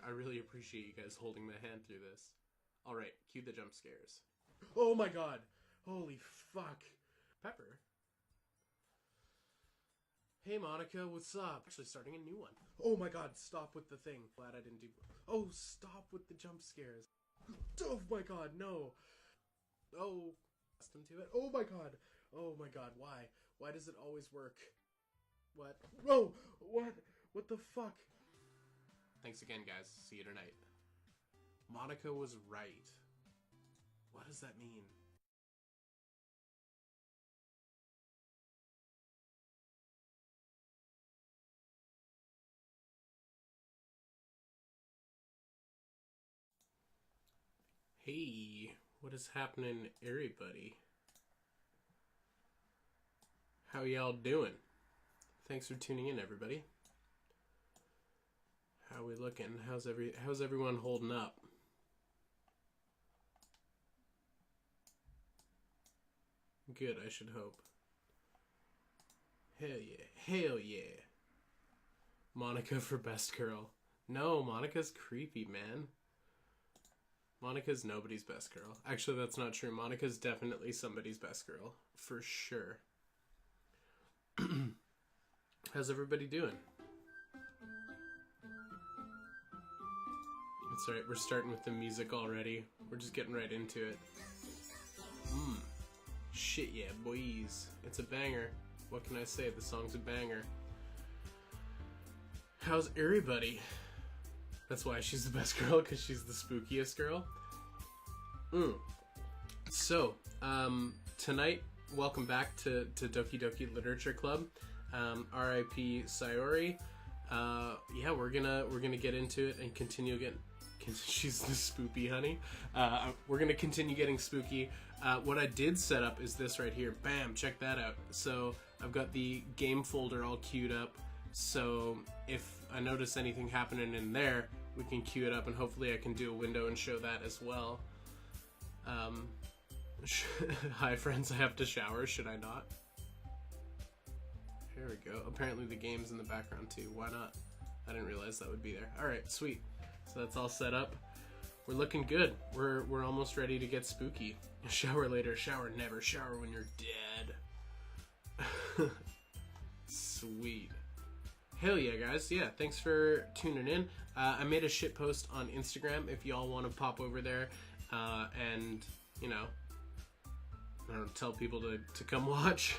I really appreciate you guys holding my hand through this. Alright, cue the jump scares. Oh my god! Holy fuck! Pepper? Hey Monica, what's up? Actually starting a new one. Oh my god, stop with the thing. Glad I didn't do... Oh, stop with the jump scares. Oh my god, no! Oh, accustomed to it. Oh my god! Oh my god, why? Why does it always work? What? Whoa! What? What the fuck? Thanks again, guys. See you tonight. Monica was right. What does that mean? Hey, what is happening, everybody? How y'all doing? Thanks for tuning in, everybody. How we looking? How's everyone holding up? Good, I should hope. Hell yeah. Hell yeah. Monica for best girl. No, Monica's creepy, man. Monica's nobody's best girl. Actually, that's not true. Monica's definitely somebody's best girl. For sure. How's everybody doing? It's alright, we're starting with the music already. We're just getting right into it. Shit yeah, boys. It's a banger. What can I say? The song's a banger. How's everybody? That's why she's the best girl, because she's the spookiest girl. So, tonight, welcome back to Doki Doki Literature Club. R.I.P. Sayori. Yeah, we're gonna get into it and continue getting... She's the spoopy honey. We're gonna continue getting spooky. What I did set up is this right here. Bam! Check that out. So I've got the game folder all queued up. So if I notice anything happening in there, we can queue it up, and hopefully I can do a window and show that as well. Hi friends, I have to shower. Should I not? Here we go. Apparently the game's in the background too. Why not? I didn't realize that would be there. Alright, sweet. So that's all set up. We're looking good. We're almost ready to get spooky. Shower later, shower never, shower when you're dead. Sweet. Hell yeah, guys. Yeah, thanks for tuning in. I made a shit post on Instagram if y'all want to pop over there and, you know, I don't know, tell people to come watch.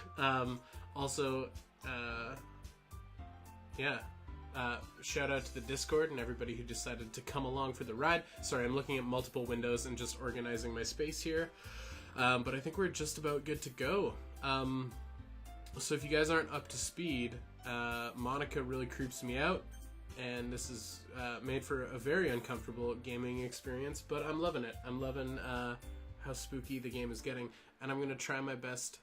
Also, yeah. Shout out to the Discord and everybody who decided to come along for the ride. Sorry, I'm looking at multiple windows and just organizing my space here. But I think we're just about good to go. So if you guys aren't up to speed, Monica really creeps me out. And this is made for a very uncomfortable gaming experience, but I'm loving it. I'm loving how spooky the game is getting. And I'm going to try my best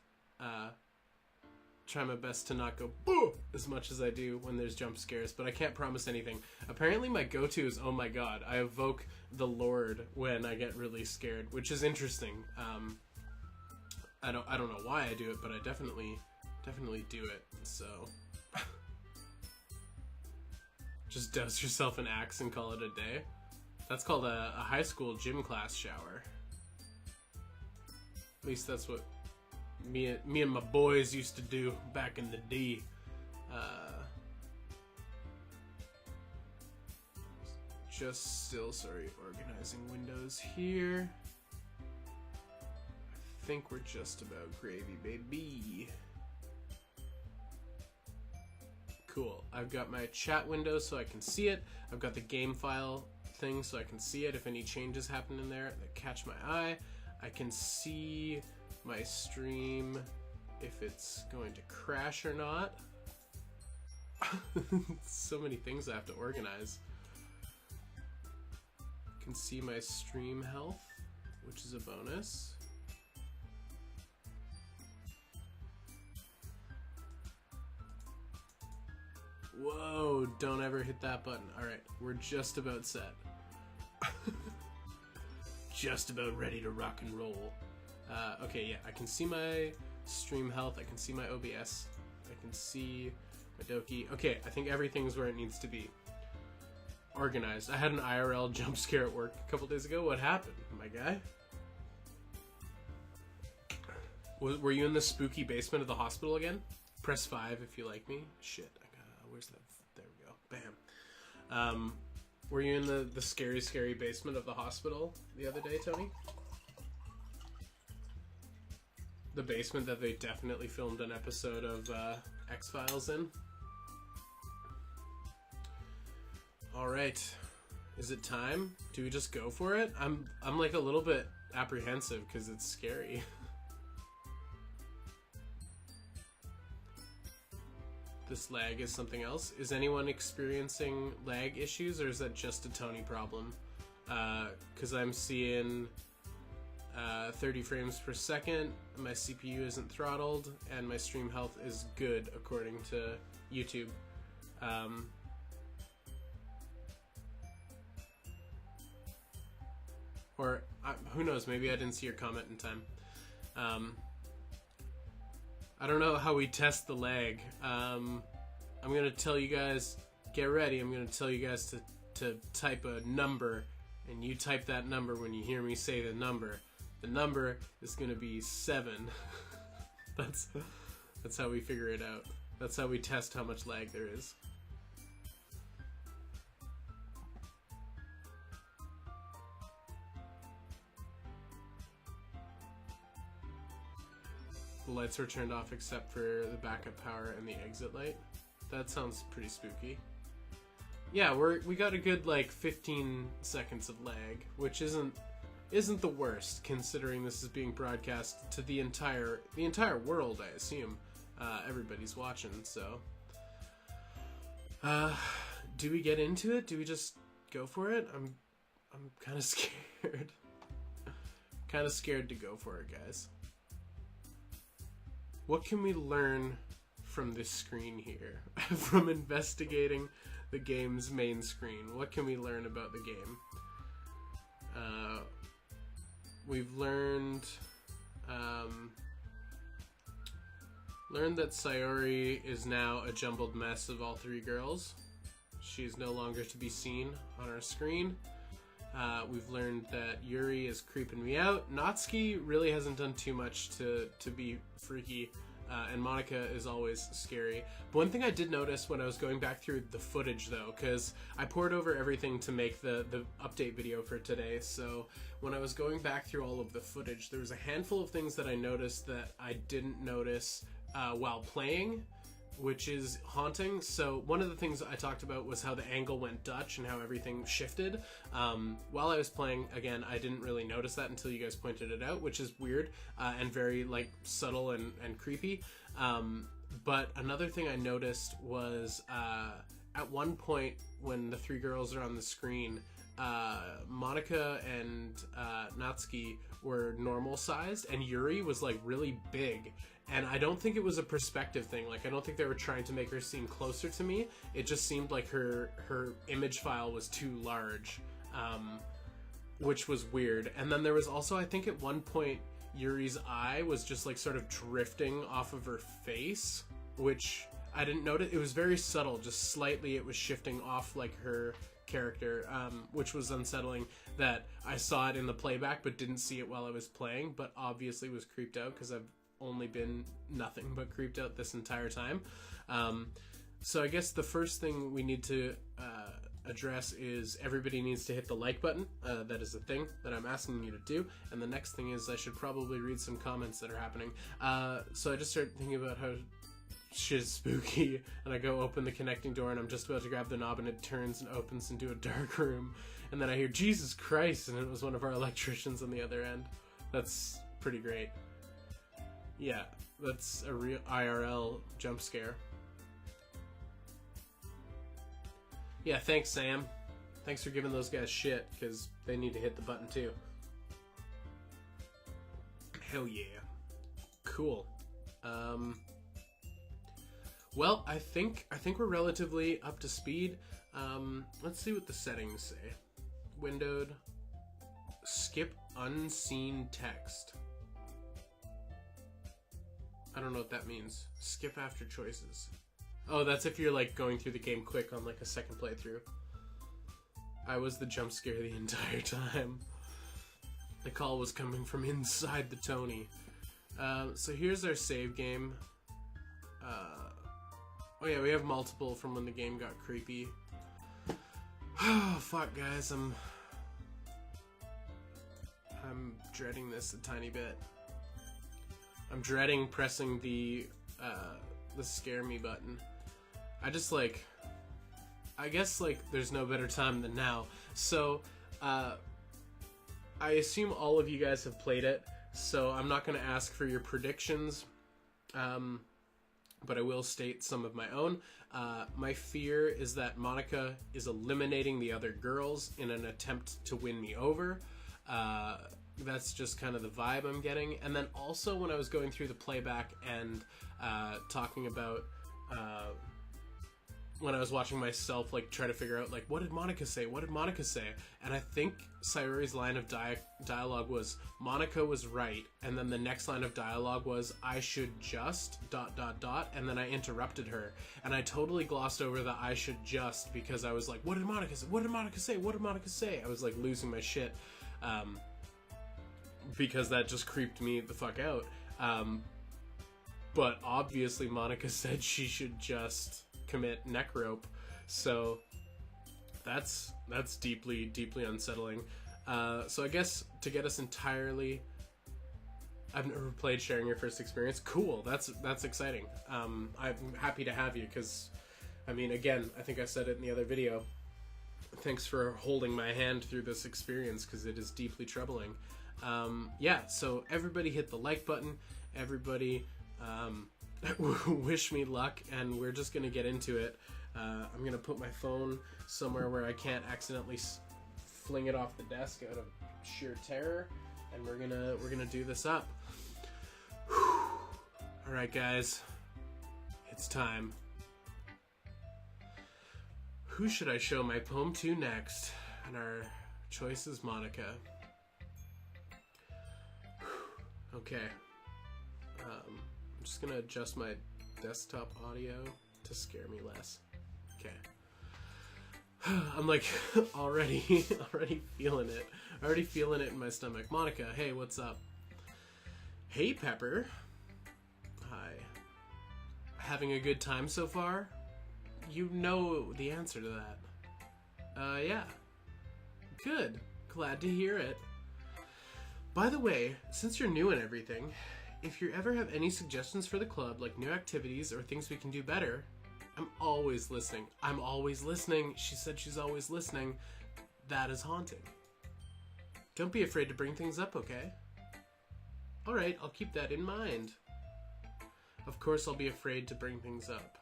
to not go boo as much as I do when there's jump scares, but I can't promise anything. Apparently my go-to is oh my god. I evoke the Lord when I get really scared, which is interesting. I don't know why I do it, but I definitely do it. So just douse yourself an axe and call it a day. That's called a high school gym class shower. At least that's what me and my boys used to do back in the day. Just still, sorry, organizing windows here. I think we're just about gravy, baby. Cool. I've got my chat window so I can see it. I've got the game file thing so I can see it if any changes happen in there that catch my eye. I can see my stream if it's going to crash or not. So many things I have to organize. I can see my stream health, which is a bonus. Whoa, don't ever hit that button. Alright, we're just about set. Just about ready to rock and roll. Okay, yeah, I can see my stream health, I can see my OBS, I can see my Doki. Okay, I think everything's where it needs to be. organized. I had an IRL jump scare at work a couple days ago. What happened, my guy? Were you in the spooky basement of the hospital again? Press 5 if you like me. Shit, where's that? There we go. Bam. Were you in the scary, scary basement of the hospital the other day, Tony? The basement that they definitely filmed an episode of X-Files in. Alright. Is it time? Do we just go for it? I'm like a little bit apprehensive because it's scary. This lag is something else. Is anyone experiencing lag issues, or is that just a Tony problem? Because I'm seeing 30 frames per second, my CPU isn't throttled, and my stream health is good according to YouTube. Or who knows, maybe I didn't see your comment in time. I don't know how we test the lag. I'm gonna tell you guys, get ready, I'm gonna tell you guys to type a number, and you type that number when you hear me say the number. The number is gonna be 7. That's how we figure it out. That's how we test how much lag there is. The lights were turned off except for the backup power and the exit light. That sounds pretty spooky. Yeah, we got a good like 15 seconds of lag, which isn't the worst considering this is being broadcast to the entire world. I assume everybody's watching. So, do we get into it? Do we just go for it? I'm kind of scared. Kind of scared to go for it, guys. What can we learn from this screen here? From investigating the game's main screen. What can we learn about the game? We've learned that Sayori is now a jumbled mess of all 3 girls. She is no longer to be seen on our screen. We've learned that Yuri is creeping me out. Natsuki really hasn't done too much to be freaky, and Monica is always scary. But one thing I did notice when I was going back through the footage, though, because I poured over everything to make the update video for today, so when I was going back through all of the footage, there was a handful of things that I noticed that I didn't notice while playing, which is haunting. So one of the things I talked about was how the angle went Dutch and how everything shifted. While I was playing, again, I didn't really notice that until you guys pointed it out, which is weird and very like subtle and creepy. But another thing I noticed was at one point when the 3 girls are on the screen, Monica and Natsuki were normal sized and Yuri was like really big. And I don't think it was a perspective thing. Like, I don't think they were trying to make her seem closer to me. It just seemed like her image file was too large, which was weird. And then there was also, I think at one point, Yuri's eye was just like sort of drifting off of her face, which I didn't notice. It was very subtle, just slightly it was shifting off like her character, which was unsettling that I saw it in the playback but didn't see it while I was playing, but obviously was creeped out because I've only been nothing but creeped out this entire time. So I guess the first thing we need to address is everybody needs to hit the like button. That is the thing that I'm asking you to do. And the next thing is I should probably read some comments that are happening. So I just started thinking about how shit is spooky, and I go open the connecting door and I'm just about to grab the knob and it turns and opens into a dark room. And then I hear, Jesus Christ, and it was one of our electricians on the other end. That's pretty great. Yeah, that's a real IRL jump scare. Yeah, thanks, Sam. Thanks for giving those guys shit, because they need to hit the button too. Hell yeah. Cool. Well, I think we're relatively up to speed. Let's see what the settings say. Windowed. Skip unseen text. I don't know what that means. Skip after choices. Oh, that's if you're like going through the game quick on like a second playthrough. I was the jump scare the entire time. The call was coming from inside the Tony. So here's our save game. Oh yeah, we have multiple from when the game got creepy. Oh, fuck, guys, I'm dreading this a tiny bit. I'm dreading pressing the scare me button. I just, like, I guess, like, there's no better time than now. So, I assume all of you guys have played it, so I'm not going to ask for your predictions, but I will state some of my own. My fear is that Monica is eliminating the other girls in an attempt to win me over. That's just kind of the vibe I'm getting. And then also when I was going through the playback and talking about when I was watching myself, like, try to figure out, like, what did Monica say? What did Monica say? And I think Sayori's line of dialogue was, Monica was right, and then the next line of dialogue was, I should just, ... and then I interrupted her. And I totally glossed over the I should just, because I was like, what did Monica say? What did Monica say? What did Monica say? I was, like, losing my shit, because that just creeped me the fuck out. But obviously Monica said she should just commit neck rope, so that's deeply unsettling. So I guess to get us entirely, I've never played Sharing Your First Experience. Cool, that's exciting. I'm happy to have you, because I mean, again, I think I said it in the other video, thanks for holding my hand through this experience, because it is deeply troubling. Yeah, so everybody hit the like button, everybody wish me luck, and we're just gonna get into it. I'm gonna put my phone somewhere where I can't accidentally fling it off the desk out of sheer terror, and we're gonna do this up. All right, guys, it's time. Who should I show my poem to next? And our choice is Monica. Okay. I'm just gonna adjust my desktop audio to scare me less. Okay. I'm like already feeling it. Already feeling it in my stomach. Monica, hey, what's up? Hey, Pepper. Hi. Having a good time so far? You know the answer to that. Yeah. Good. Glad to hear it. By the way, since you're new and everything, if you ever have any suggestions for the club, like new activities or things we can do better, I'm always listening. I'm always listening. She said she's always listening. That is haunting. Don't be afraid to bring things up, okay? Alright, I'll keep that in mind. Of course I'll be afraid to bring things up.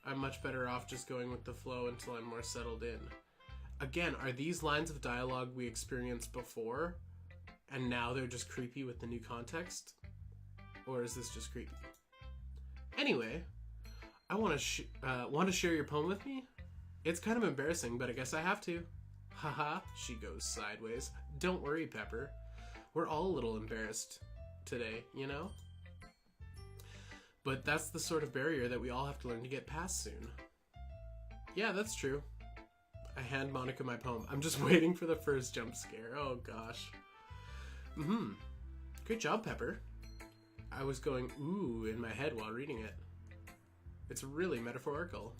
I'm much better off just going with the flow until I'm more settled in. Again, are these lines of dialogue we experienced before, and now they're just creepy with the new context? Or is this just creepy? Anyway, I want to share your poem with me? It's kind of embarrassing, but I guess I have to. Haha, she goes sideways. Don't worry, Pepper. We're all a little embarrassed today, you know? But that's the sort of barrier that we all have to learn to get past soon. Yeah, that's true. I hand Monica my poem. I'm just waiting for the first jump scare. Oh, gosh. Great job, Pepper. I was going ooh in my head while reading it. It's really metaphorical.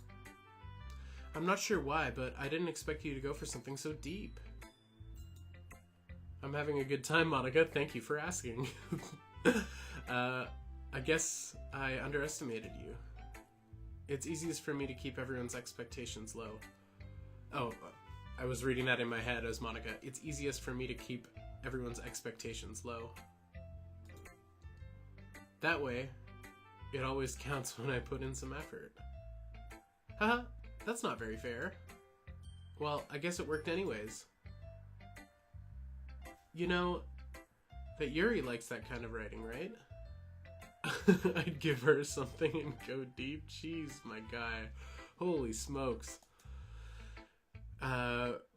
I'm not sure why, but I didn't expect you to go for something so deep. I'm having a good time, Monica. Thank you for asking. I guess I underestimated you. It's easiest for me to keep everyone's expectations low. Oh, I was reading that in my head as Monica. It's easiest for me to keep everyone's expectations low. That way, it always counts when I put in some effort. Haha, that's not very fair. Well, I guess it worked anyways. You know, that Yuri likes that kind of writing, right? I'd give her something and go deep. Jeez, my guy. Holy smokes.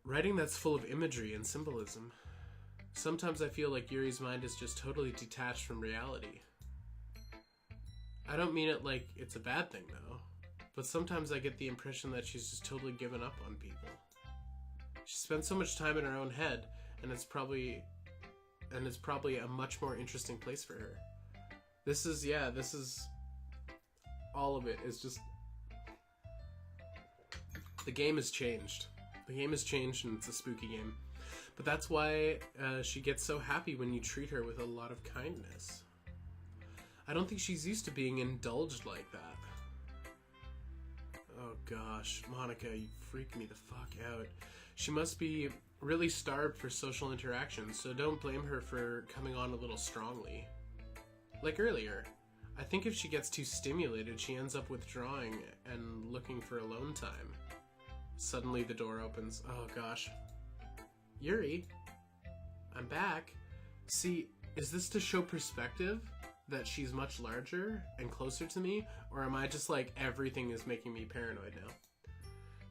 Writing that's full of imagery and symbolism. Sometimes I feel like Yuri's mind is just totally detached from reality. I don't mean it like it's a bad thing, though. But sometimes I get the impression that she's just totally given up on people. She spends so much time in her own head, and it's probably a much more interesting place for her. This is all of it is just, the game has changed. The game has changed, and it's a spooky game. But that's why she gets so happy when you treat her with a lot of kindness. I don't think she's used to being indulged like that. Oh gosh, Monica, you freak me the fuck out. She must be really starved for social interaction, so don't blame her for coming on a little strongly. Like earlier, I think if she gets too stimulated, she ends up withdrawing and looking for alone time. Suddenly the door opens. Oh gosh. Yuri, I'm back. See, is this to show perspective? That she's much larger and closer to me? Or am I just like, everything is making me paranoid now?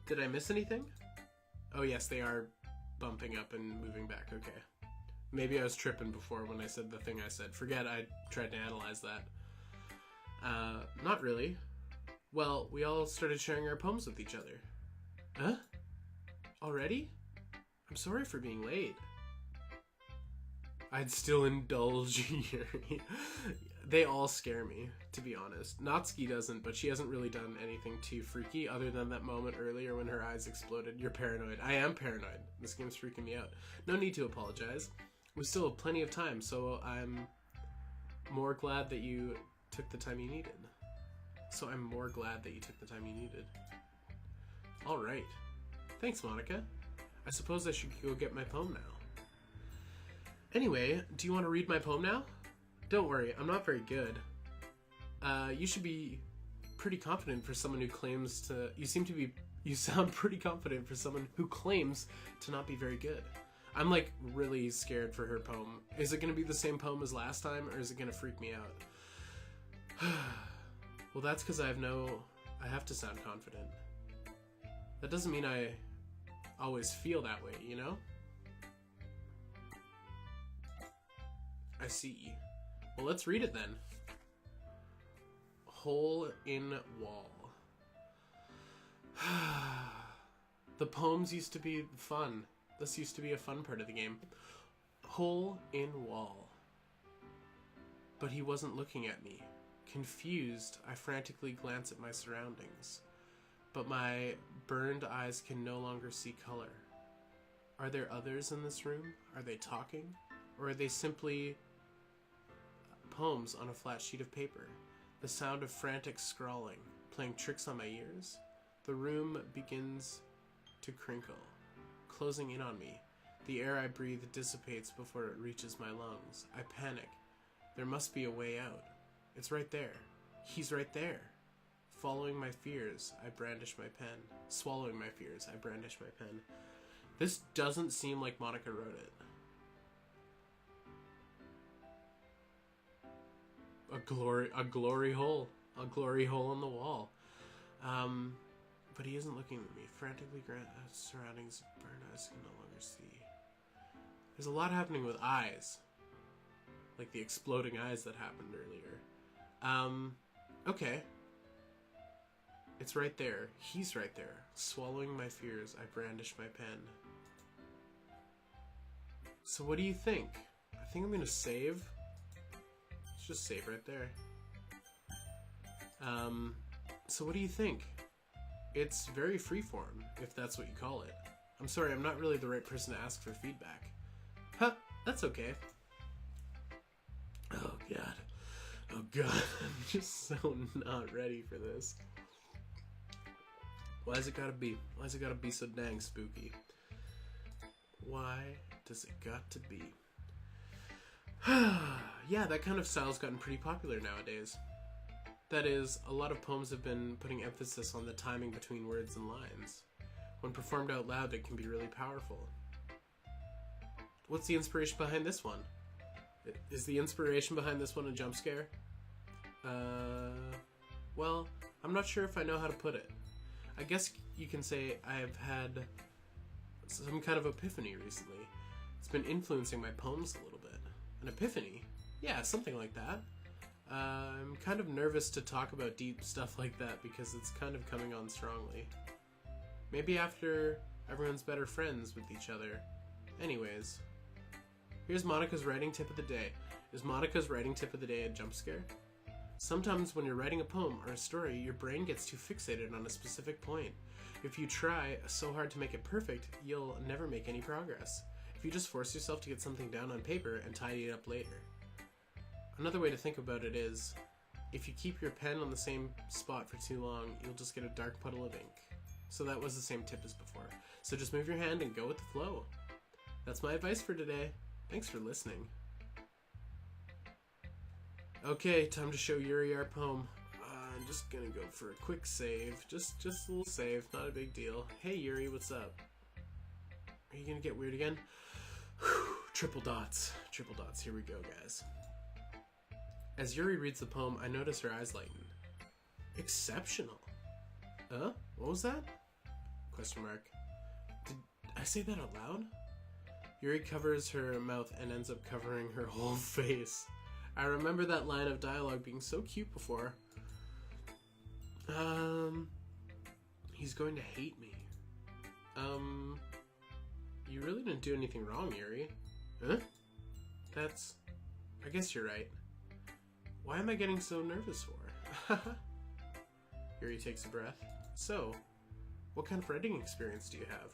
Did I miss anything? Oh yes, they are bumping up and moving back. Okay. Maybe I was tripping before when I said the thing I said. Forget I tried to analyze that. Not really. Well, we all started sharing our poems with each other. Huh? Already? I'm sorry for being late. I'd still indulge Yuri. They all scare me, to be honest. Natsuki doesn't, but she hasn't really done anything too freaky other than that moment earlier when her eyes exploded. You're paranoid. I am paranoid. This game's freaking me out. No need to apologize. We still have plenty of time, so I'm more glad that you took the time you needed. Alright. Thanks, Monica. I suppose I should go get my poem now. Anyway, do you want to read my poem now? Don't worry, I'm not very good. You should be pretty confident for someone who claims to... You sound pretty confident for someone who claims to not be very good. I'm like really scared for her poem. Is it going to be the same poem as last time, or is it going to freak me out? Well, that's because I have to sound confident. That doesn't mean I always feel that way, you know? I see. Well, let's read it then. Hole in wall. The poems used to be fun. This used to be a fun part of the game. Hole in wall. But he wasn't looking at me. Confused, I frantically glance at my surroundings. But my burned eyes can no longer see color. Are there others in this room? Are they talking? Or are they simply poems on a flat sheet of paper? The sound of frantic scrawling, playing tricks on my ears? The room begins to crinkle, closing in on me. The air I breathe dissipates before it reaches my lungs. I panic. There must be a way out. It's right there. He's right there. Following my fears, I brandish my pen. Swallowing my fears, I brandish my pen. This doesn't seem like Monica wrote it. A glory hole in the wall. But he isn't looking at me. Frantically surroundings burn eyes can no longer see. There's a lot happening with eyes. Like the exploding eyes that happened earlier. Okay. It's right there. He's right there. Swallowing my fears, I brandish my pen. So what do you think? I think I'm gonna save. Let's just save right there. So what do you think? It's very freeform, if that's what you call it. I'm sorry, I'm not really the right person to ask for feedback. Huh, that's okay. Oh god. Oh god, I'm just so not ready for this. Why has it gotta be? Why has it gotta be so dang spooky? Why does it got to be? Yeah, that kind of style's gotten pretty popular nowadays. That is, a lot of poems have been putting emphasis on the timing between words and lines. When performed out loud, it can be really powerful. What's the inspiration behind this one? Is the inspiration behind this one a jump scare? Well, I'm not sure if I know how to put it. I guess you can say I've had some kind of epiphany recently. It's been influencing my poems a little bit. An epiphany? Yeah, something like that. I'm kind of nervous to talk about deep stuff like that because it's kind of coming on strongly. Maybe after Everyone's better friends with each other. Anyways, here's Monica's writing tip of the day. Is Monica's writing tip of the day a jump scare? Sometimes when you're writing a poem or a story, your brain gets too fixated on a specific point. If you try so hard to make it perfect, you'll never make any progress. If you just force yourself to get something down on paper and tidy it up later. Another way to think about it is, if you keep your pen on the same spot for too long, you'll just get a dark puddle of ink. So that was the same tip as before. So just move your hand and go with the flow. That's my advice for today. Thanks for listening. Okay, time to show Yuri our poem. I'm just gonna go for a quick save. Just a little save, not a big deal. Hey Yuri, what's up? Are you gonna get weird again? Triple dots. Triple dots. Here we go, guys. As Yuri reads the poem, I notice her eyes lighten. Exceptional. What was that? Question mark. Did I say that out loud? Yuri covers her mouth and ends up covering her whole face. I remember that line of dialogue being so cute before. He's going to hate me. You really didn't do anything wrong, Yuri. Huh? I guess you're right. Why am I getting so nervous for? Yuri takes a breath. So, what kind of writing experience do you have?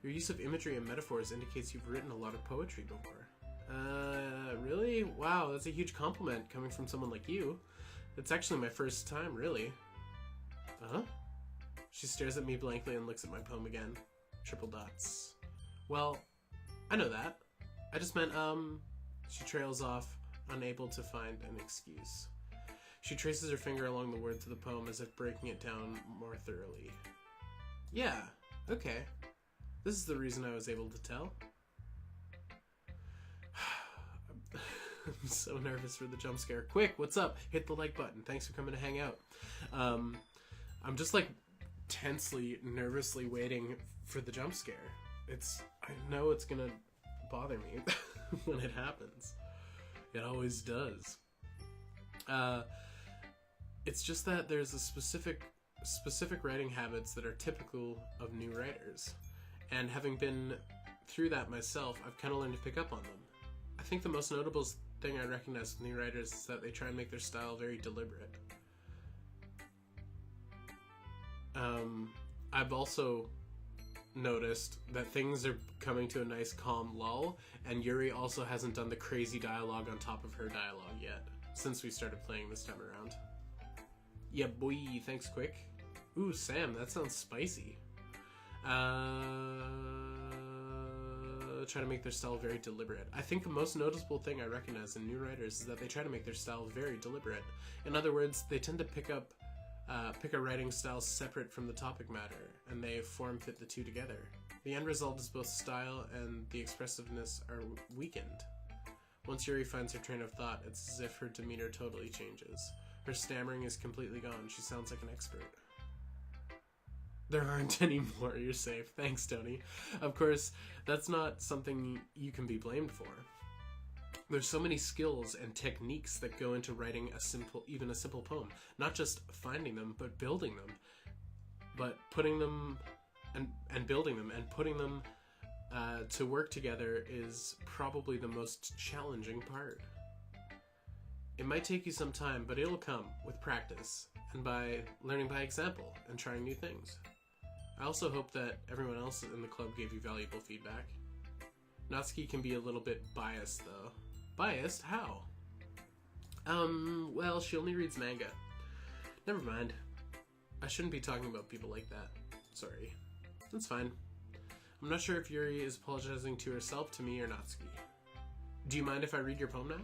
Your use of imagery and metaphors indicates you've written a lot of poetry before. Really? Wow, that's a huge compliment coming from someone like you. It's actually my first time, really. Huh? She stares at me blankly and looks at my poem again. Triple dots. Well, I know that. I just meant, She trails off, unable to find an excuse. She traces her finger along the words of the poem as if breaking it down more thoroughly. Yeah, okay. This is the reason I was able to tell. I'm so nervous for the jump scare. Quick, what's up? Hit the like button. Thanks for coming to hang out. I'm just like tensely, nervously waiting for the jump scare. I know it's gonna bother me when it happens. It always does. It's just that there's a specific writing habits that are typical of new writers. And having been through that myself, I've kind of learned to pick up on them. I think the most notable thing I recognize with new writers is that they try and make their style very deliberate. I've also noticed that things are coming to a nice calm lull, and Yuri also hasn't done the crazy dialogue on top of her dialogue yet, since we started playing this time around. Yeah, boy, thanks, Quick. Ooh, Sam, that sounds spicy. Try to make their style very deliberate. I think the most noticeable thing I recognize in new writers is that they try to make their style very deliberate. In other words, they tend to pick a writing style separate from the topic matter, and they form fit the two together. The end result is both style and the expressiveness are weakened. Once Yuri finds her train of thought, it's as if her demeanor totally changes. Her stammering is completely gone. She sounds like an expert. There aren't any more, you're safe. Thanks, Tony. Of course, that's not something you can be blamed for. There's so many skills and techniques that go into writing even a simple poem. Not just finding them, but building them. But putting them and building them and putting them to work together is probably the most challenging part. It might take you some time, but it'll come with practice and by learning by example and trying new things. I also hope that everyone else in the club gave you valuable feedback. Natsuki can be a little bit biased, though. Biased? How? Well, she only reads manga. Never mind. I shouldn't be talking about people like that. Sorry. That's fine. I'm not sure if Yuri is apologizing to herself, to me, or Natsuki. Do you mind if I read your poem now?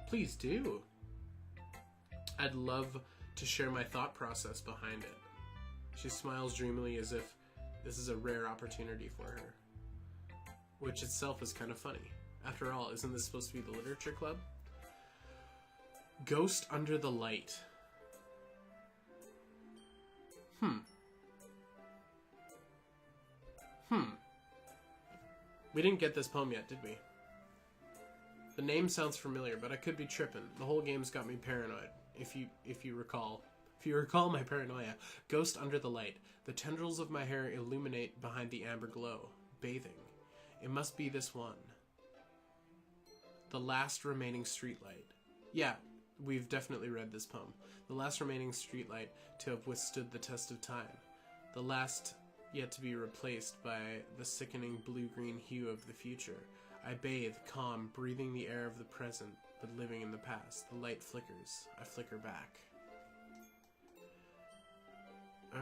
Please do. I'd love to share my thought process behind it. She smiles dreamily as if this is a rare opportunity for her. Which itself is kind of funny. After all, isn't this supposed to be the literature club? Ghost Under the Light. We didn't get this poem yet, did we? The name sounds familiar, but I could be tripping. The whole game's got me paranoid, if you recall. If you recall my paranoia, ghost under the light. The tendrils of my hair illuminate behind the amber glow. Bathing. It must be this one. The last remaining streetlight. Yeah, we've definitely read this poem. The last remaining streetlight to have withstood the test of time. The last yet to be replaced by the sickening blue-green hue of the future. I bathe, calm, breathing the air of the present, but living in the past. The light flickers. I flicker back.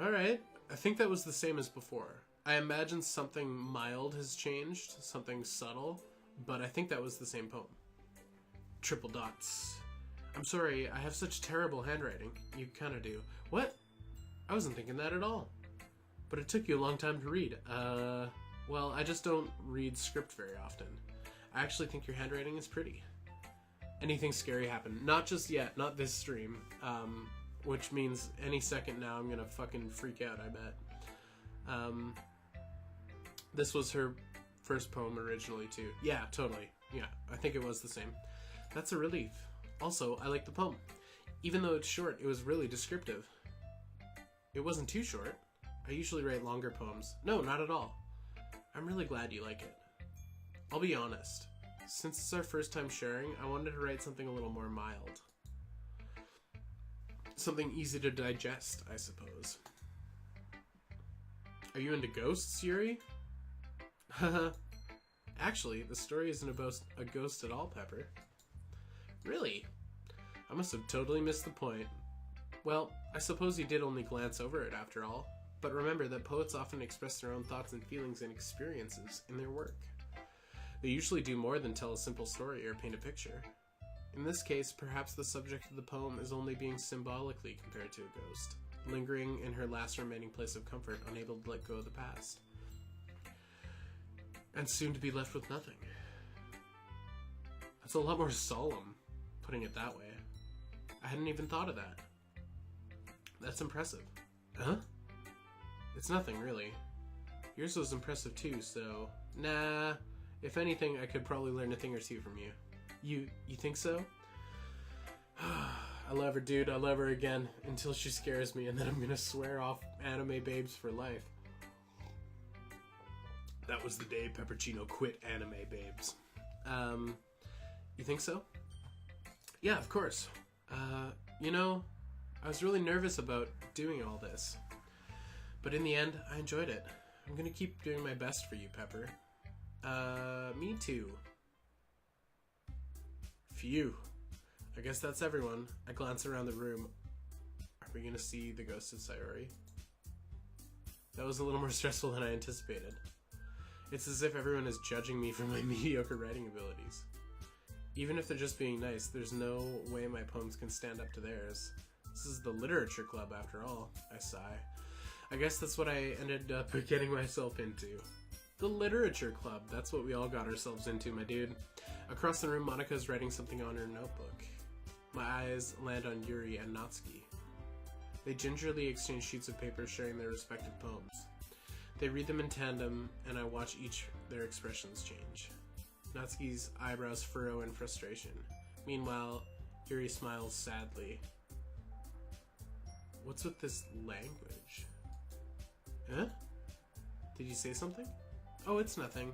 Alright, I think that was the same as before. I imagine something mild has changed, something subtle, but I think that was the same poem. Triple dots. I'm sorry, I have such terrible handwriting. You kinda do. What? I wasn't thinking that at all. But it took you a long time to read. Well, I just don't read script very often. I actually think your handwriting is pretty. Anything scary happened? Not just yet, not this stream. Which means any second now I'm gonna fucking freak out, I bet. This was her first poem originally too. Yeah, totally. Yeah, I think it was the same. That's a relief. Also, I like the poem. Even though it's short, it was really descriptive. It wasn't too short. I usually write longer poems. No, not at all. I'm really glad you like it. I'll be honest. Since it's our first time sharing, I wanted to write something a little more mild. Something easy to digest, I suppose. Are you into ghosts, Yuri? Haha. Actually, the story isn't about a ghost at all, Pepper. Really? I must have totally missed the point. Well, I suppose you did only glance over it after all. But remember that poets often express their own thoughts and feelings and experiences in their work. They usually do more than tell a simple story or paint a picture. In this case, perhaps the subject of the poem is only being symbolically compared to a ghost, lingering in her last remaining place of comfort, unable to let go of the past. And soon to be left with nothing. That's a lot more solemn, putting it that way. I hadn't even thought of that. That's impressive. Huh? It's nothing, really. Yours was impressive too, so... Nah, if anything, I could probably learn a thing or two from you. You think so? I love her, dude. I love her again, until she scares me, and then I'm gonna swear off anime babes for life. That was the day Peppercino quit anime babes. You think so? Yeah, of course. You know, I was really nervous about doing all this. But in the end, I enjoyed it. I'm gonna keep doing my best for you, Pepper. Me too. Phew. I guess that's everyone. I glance around the room. Are we gonna see the ghost of Sayori? That was a little more stressful than I anticipated. It's as if everyone is judging me for my mediocre writing abilities. Even if they're just being nice, there's no way my poems can stand up to theirs. This is the literature club after all, I sigh. I guess that's what I ended up getting myself into. The literature club, that's what we all got ourselves into, my dude. Across the room, Monika's writing something on her notebook. My eyes land on Yuri and Natsuki. They gingerly exchange sheets of paper sharing their respective poems. They read them in tandem, and I watch each their expressions change. Natsuki's eyebrows furrow in frustration. Meanwhile, Yuri smiles sadly. What's with this language? Huh? Did you say something? Oh, it's nothing.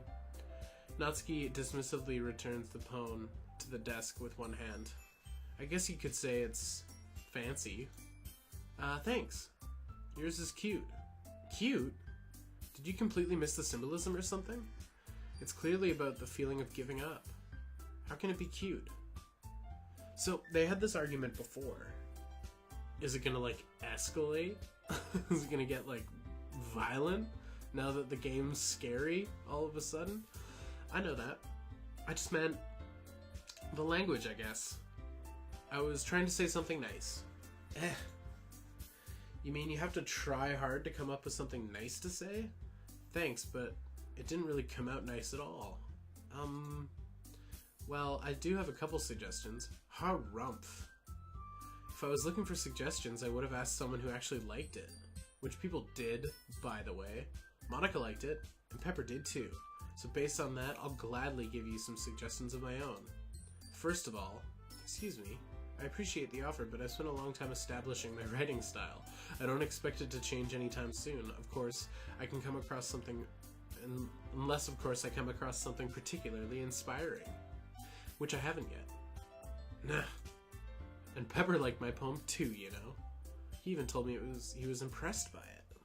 Natsuki dismissively returns the poem to the desk with one hand. I guess you could say it's fancy. Thanks. Yours is cute. Cute? Did you completely miss the symbolism or something? It's clearly about the feeling of giving up. How can it be cute? So, they had this argument before. Is it gonna, like, escalate? Is it gonna get, like, violent now that the game's scary all of a sudden? I know that. I just meant the language, I guess. I was trying to say something nice. You mean you have to try hard to come up with something nice to say? Thanks, but it didn't really come out nice at all. Well, I do have a couple suggestions. Harumph. If I was looking for suggestions, I would have asked someone who actually liked it. Which people did, by the way. Monika liked it, and Pepper did too. So based on that, I'll gladly give you some suggestions of my own. First of all, excuse me, I appreciate the offer, but I've spent a long time establishing my writing style. I don't expect it to change anytime soon. Of course, I can come across something... Unless, of course, I come across something particularly inspiring. Which I haven't yet. Nah. And Pepper liked my poem too, you know. He even told me he was impressed by it.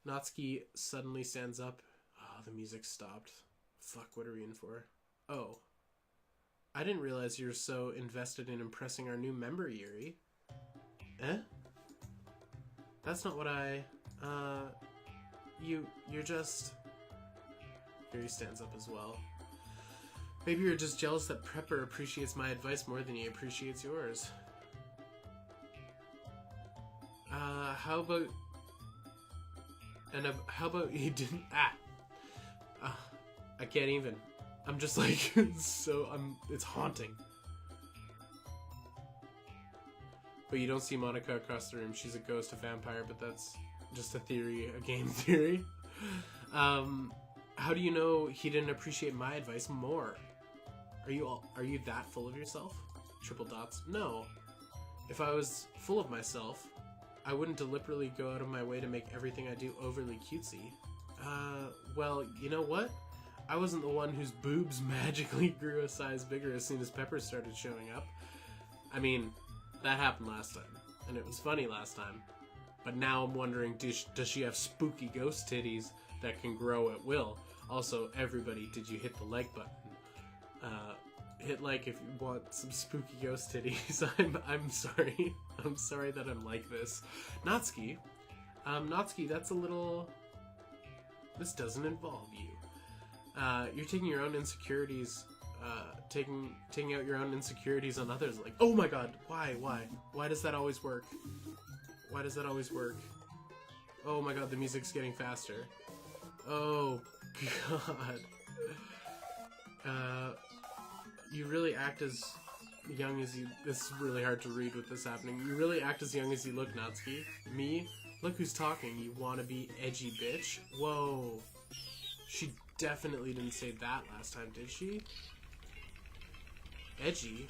Natsuki suddenly stands up. Oh, the music stopped. Fuck, what are we in for? Oh. I didn't realize you were so invested in impressing our new member, Yuri. Eh? That's not what I... You're just... Yuri stands up as well. Maybe you're just jealous that Prepper appreciates my advice more than he appreciates yours. How about... And how about you didn't... I can't even. I'm just like, it's haunting. But you don't see Monica across the room. She's a ghost, a vampire, but that's just a theory, a game theory. How do you know he didn't appreciate my advice more? Are you that full of yourself? Triple dots. No. If I was full of myself, I wouldn't deliberately go out of my way to make everything I do overly cutesy. Well, you know what? I wasn't the one whose boobs magically grew a size bigger as soon as Pepper started showing up. I mean, that happened last time, and it was funny last time. But now I'm wondering, does she have spooky ghost titties that can grow at will? Also, everybody, did you hit the like button? Hit like if you want some spooky ghost titties. I'm sorry. I'm sorry that I'm like this. Natsuki. Natsuki, that's a little... This doesn't involve you. You're taking your own insecurities, taking out your own insecurities on others. Like, oh my god, why? Why does that always work? Why does that always work? Oh my god, the music's getting faster. Oh god. You really act as young as you... This is really hard to read with this happening. You really act as young as you look, Natsuki. Me? Look who's talking, you wannabe edgy bitch. Whoa. She definitely didn't say that last time, did she? Edgy?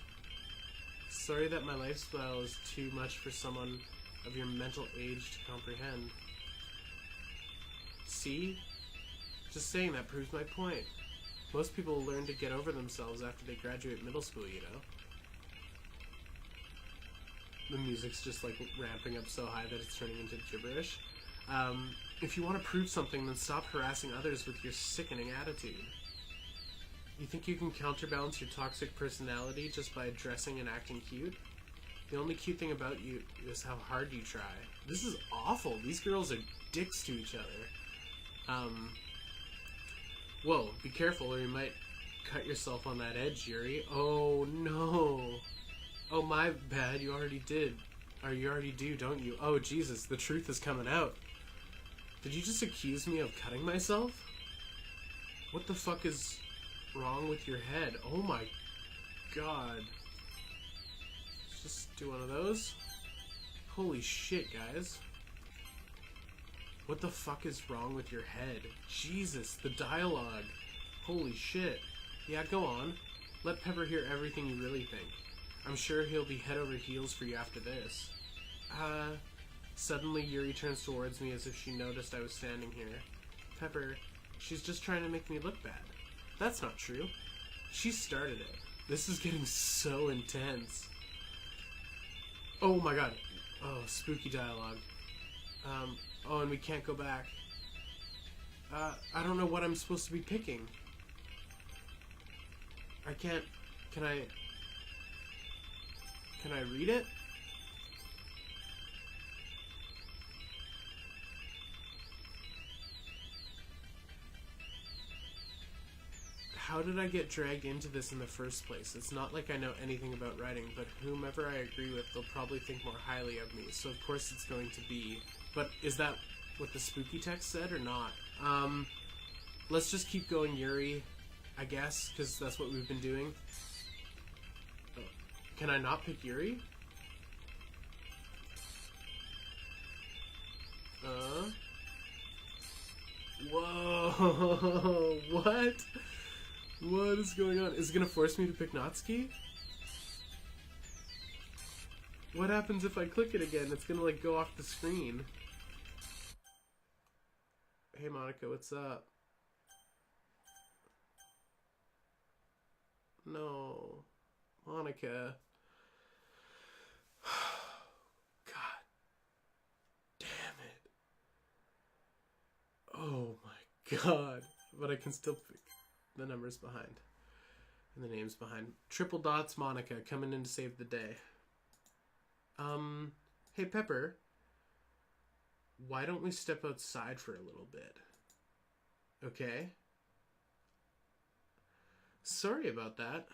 Sorry that my lifestyle is too much for someone of your mental age to comprehend. See? Just saying that proves my point. Most people learn to get over themselves after they graduate middle school, you know? The music's just like ramping up so high that it's turning into gibberish. If you want to prove something, then stop harassing others with your sickening attitude. You think you can counterbalance your toxic personality just by dressing and acting cute? The only cute thing about you is how hard you try. This is awful. These girls are dicks to each other. Whoa, be careful or you might cut yourself on that edge, Yuri. Oh, no. Oh, my bad. You already did. Or you already do, don't you? Oh, Jesus, the truth is coming out. Did you just accuse me of cutting myself? What the fuck is wrong with your head? Oh my god. Let's just do one of those. Holy shit, guys. What the fuck is wrong with your head? Jesus, the dialogue. Holy shit. Yeah, go on. Let Pepper hear everything you really think. I'm sure he'll be head over heels for you after this. Suddenly Yuri turns towards me as if she noticed I was standing here. Pepper, she's just trying to make me look bad. That's not true. She started it. This is getting so intense. Oh my god. Oh, spooky dialogue. Oh, and we can't go back. I don't know what I'm supposed to be picking. I can't... Can I read it? How did I get dragged into this in the first place? It's not like I know anything about writing, but whomever I agree with, they'll probably think more highly of me, so of course it's going to be. But is that what the spooky text said or not? Let's just keep going, Yuri, I guess, because that's what we've been doing. Can I not pick Yuri? Whoa, what? What is going on? Is it gonna force me to pick Natsuki? What happens if I click it again? It's gonna, like, go off the screen. Hey, Monica, what's up? No. Monica. God damn it. Oh my god. But I can still pick the numbers behind. And the names behind. Triple dots Monica coming in to save the day. Hey Pepper. Why don't we step outside for a little bit? Okay? Sorry about that.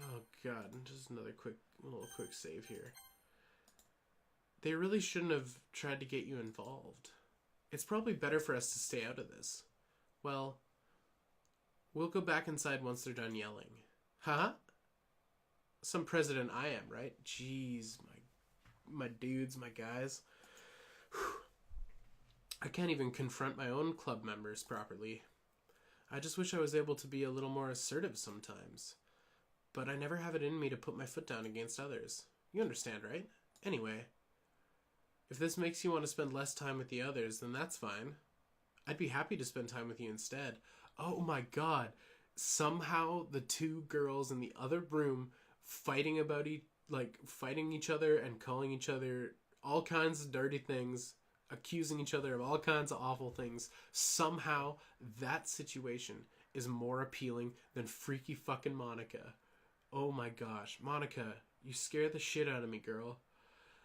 Oh god, just another little quick save here. They really shouldn't have tried to get you involved. It's probably better for us to stay out of this. Well, we'll go back inside once they're done yelling. Huh? Some president I am, right? Jeez, my dudes, my guys. Whew. I can't even confront my own club members properly. I just wish I was able to be a little more assertive sometimes. But I never have it in me to put my foot down against others. You understand, right? Anyway, if this makes you want to spend less time with the others, then that's fine. I'd be happy to spend time with you instead. Oh my god. Somehow the two girls in the other room fighting each other and calling each other all kinds of dirty things, accusing each other of all kinds of awful things. Somehow that situation is more appealing than freaky fucking Monica. Oh my gosh. Monica, you scare the shit out of me, girl.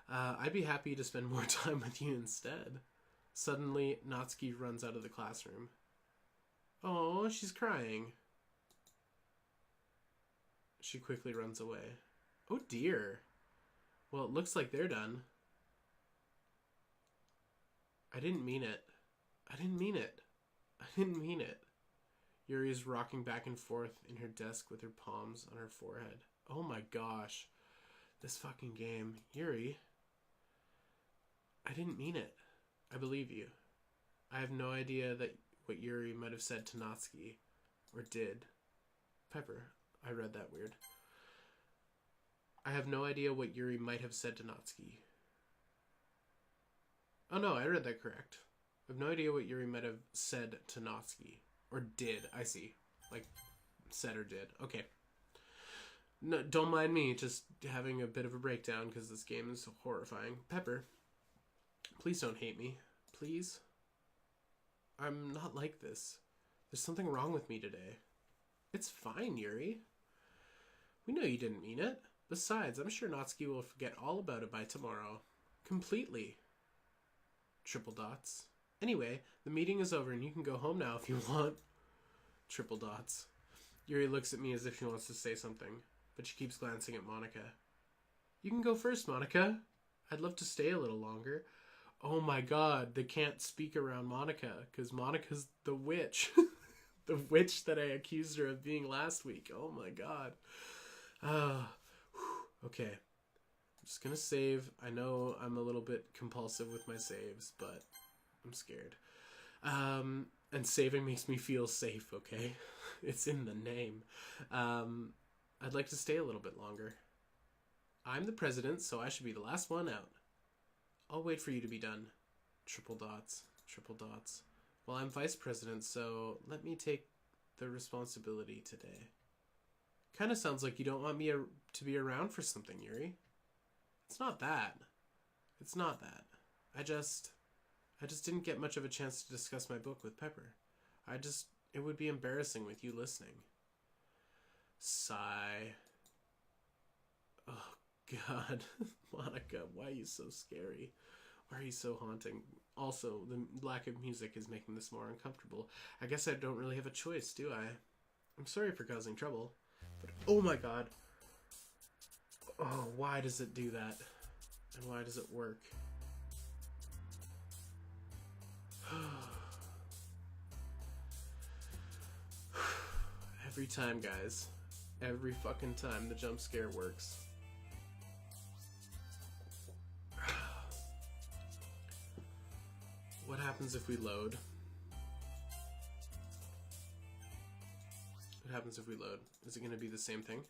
I'd be happy to spend more time with you instead. Suddenly, Natsuki runs out of the classroom. Oh, she's crying. She quickly runs away. Oh dear. Well, it looks like they're done. I didn't mean it. I didn't mean it. I didn't mean it. Yuri is rocking back and forth in her desk with her palms on her forehead. Oh my gosh. This fucking game. Yuri. I didn't mean it. I believe you. I have no idea what Yuri might have said to Natsuki. Or did. Pepper. I read that weird. I have no idea what Yuri might have said to Natsuki. Oh no, I read that correct. I have no idea what Yuri might have said to Natsuki. Or did. I see. Like, said or did. Okay. No, don't mind me just having a bit of a breakdown because this game is horrifying. Pepper, please don't hate me. Please? I'm not like this. There's something wrong with me today. It's fine, Yuri. We know you didn't mean it. Besides, I'm sure Natsuki will forget all about it by tomorrow. Completely. Triple dots. Anyway, the meeting is over and you can go home now if you want. Triple dots. Yuri looks at me as if she wants to say something, but she keeps glancing at Monica. You can go first, Monica. I'd love to stay a little longer. Oh my god, they can't speak around Monica, because Monica's the witch. The witch that I accused her of being last week. Oh my god. Okay. I'm just gonna save. I know I'm a little bit compulsive with my saves, but I'm scared. And saving makes me feel safe, okay? It's in the name. I'd like to stay a little bit longer. I'm the president, so I should be the last one out. I'll wait for you to be done. Triple dots. Triple dots. Well, I'm vice president, so let me take the responsibility today. Kind of sounds like you don't want me to be around for something, Yuri. It's not that. It's not that. I just didn't get much of a chance to discuss my book with Pepper. It would be embarrassing with you listening. Sigh. Oh, God. Monica, why are you so scary? Why are you so haunting? Also, the lack of music is making this more uncomfortable. I guess I don't really have a choice, do I? I'm sorry for causing trouble. But, oh my god. Oh, why does it do that? And why does it work? Every time, guys. Every fucking time the jump scare works. What happens if we load? What happens if we load? Is it going to be the same thing?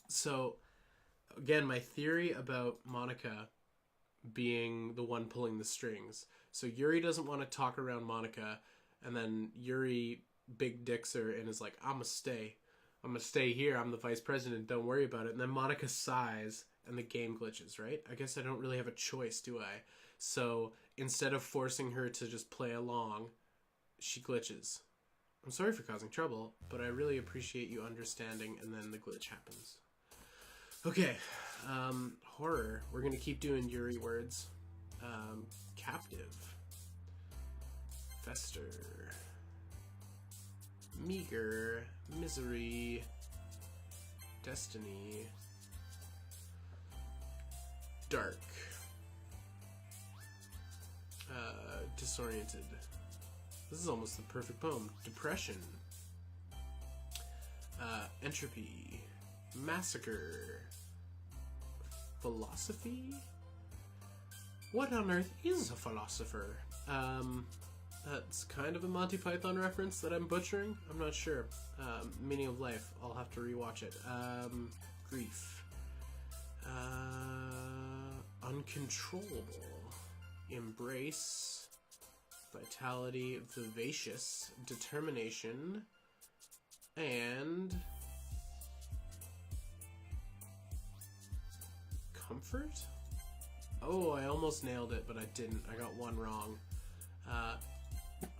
So, again, my theory about Monica being the one pulling the strings. So Yuri doesn't want to talk around Monica, and then Yuri big dicks her and is like, I'm gonna stay here, I'm the vice president, don't worry about it. And then Monica sighs and the game glitches, right? I guess I don't really have a choice, do I? So instead of forcing her to just play along, she glitches. I'm sorry for causing trouble, but I really appreciate you understanding. And then the glitch happens. Okay, horror. We're gonna keep doing Yuri words. Captive. Fester. Meager. Misery. Destiny. Dark. Disoriented. This is almost the perfect poem. Depression. Entropy. Massacre. Philosophy? What on earth is a philosopher? That's kind of a Monty Python reference that I'm butchering. I'm not sure. Meaning of life. I'll have to rewatch it. Grief. Uncontrollable. Embrace. Vitality. Vivacious. Determination. And comfort? Oh, I almost nailed it, but I didn't. I got one wrong.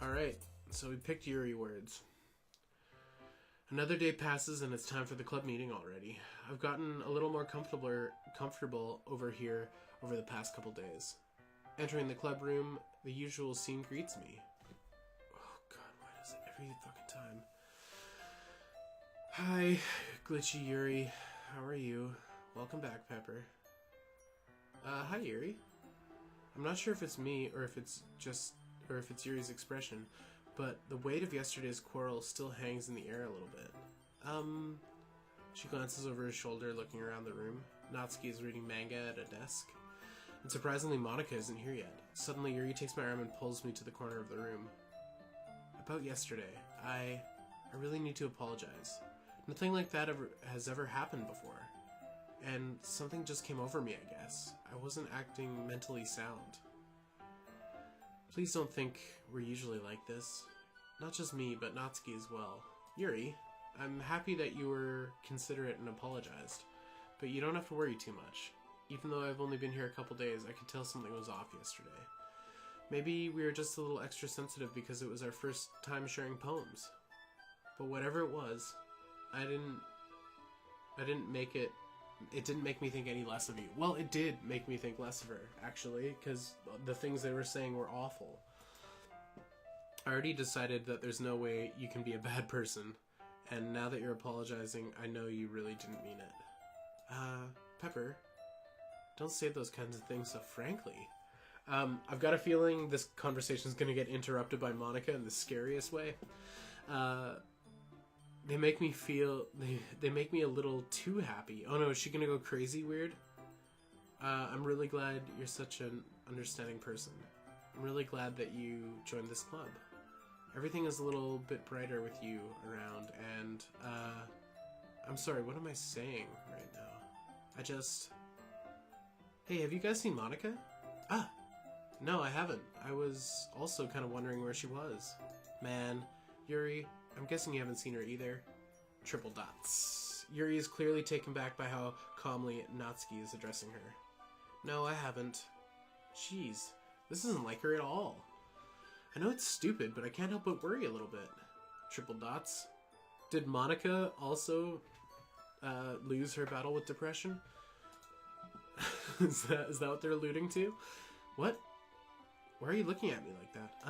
Alright, so we picked Yuri words. Another day passes and it's time for the club meeting already. I've gotten a little more comfortable over here over the past couple days. Entering the club room, the usual scene greets me. Oh god, why does it every fucking time? Hi, Glitchy Yuri. How are you? Welcome back, Pepper. Hi, Yuri. I'm not sure if it's me or if it's Yuri's expression, but the weight of yesterday's quarrel still hangs in the air a little bit. She glances over her shoulder, looking around the room. Natsuki is reading manga at a desk. And surprisingly, Monica isn't here yet. Suddenly, Yuri takes my arm and pulls me to the corner of the room. About yesterday, I really need to apologize. Nothing like that has ever happened before. And something just came over me, I guess. I wasn't acting mentally sound. Please don't think we're usually like this. Not just me, but Natsuki as well. Yuri, I'm happy that you were considerate and apologized. But you don't have to worry too much. Even though I've only been here a couple days, I could tell something was off yesterday. Maybe we were just a little extra sensitive because it was our first time sharing poems. But whatever it was, it didn't make me think any less of you. Well, it did make me think less of her, actually, because the things they were saying were awful. I already decided that there's no way you can be a bad person, and now that you're apologizing, I know you really didn't mean it. Pepper, don't say those kinds of things so frankly. I've got a feeling this conversation is going to get interrupted by Monica in the scariest way. They make me feel... They make me a little too happy. Oh no, is she gonna go crazy weird? I'm really glad you're such an understanding person. I'm really glad that you joined this club. Everything is a little bit brighter with you around, and, I'm sorry, what am I saying right now? Hey, have you guys seen Monica? No, I haven't. I was also kind of wondering where she was. Man, Yuri... I'm guessing you haven't seen her either. Triple dots. Yuri is clearly taken back by how calmly Natsuki is addressing her. No, I haven't. Jeez, this isn't like her at all. I know it's stupid, but I can't help but worry a little bit. Triple dots. Did Monica also lose her battle with depression? Is that what they're alluding to? What? Why are you looking at me like that?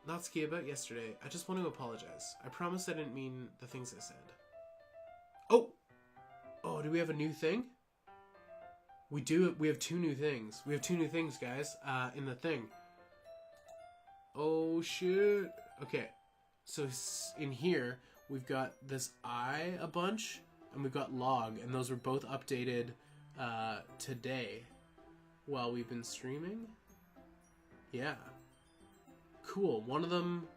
Natsuki, about yesterday, I just want to apologize. I promise I didn't mean the things I said. Oh! Oh, do we have a new thing? We do. We have two new things. We have two new things, guys, in the thing. Oh, shit. Okay. So, in here, we've got this I a bunch, and we've got log, and those were both updated today while we've been streaming. Yeah. Cool. One of them...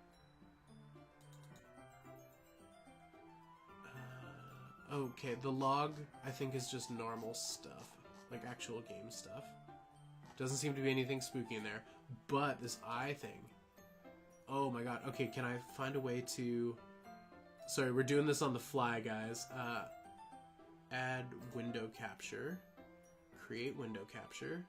Okay, the log, I think, is just normal stuff. Like, actual game stuff. Doesn't seem to be anything spooky in there. But this eye thing... Oh my god. Okay, can I find a way to... Sorry, we're doing this on the fly, guys. Add window capture. Create window capture.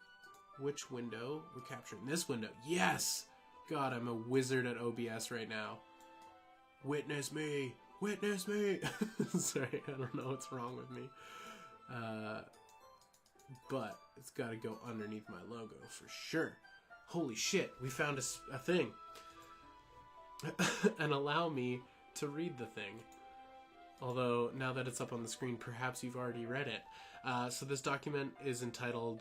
Which window? We're capturing this window. Yes! God, I'm a wizard at OBS right now. Witness me! Witness me! Sorry, I don't know what's wrong with me. But it's gotta go underneath my logo for sure. Holy shit, we found a thing. And allow me to read the thing. Although, now that it's up on the screen, perhaps you've already read it. So this document is entitled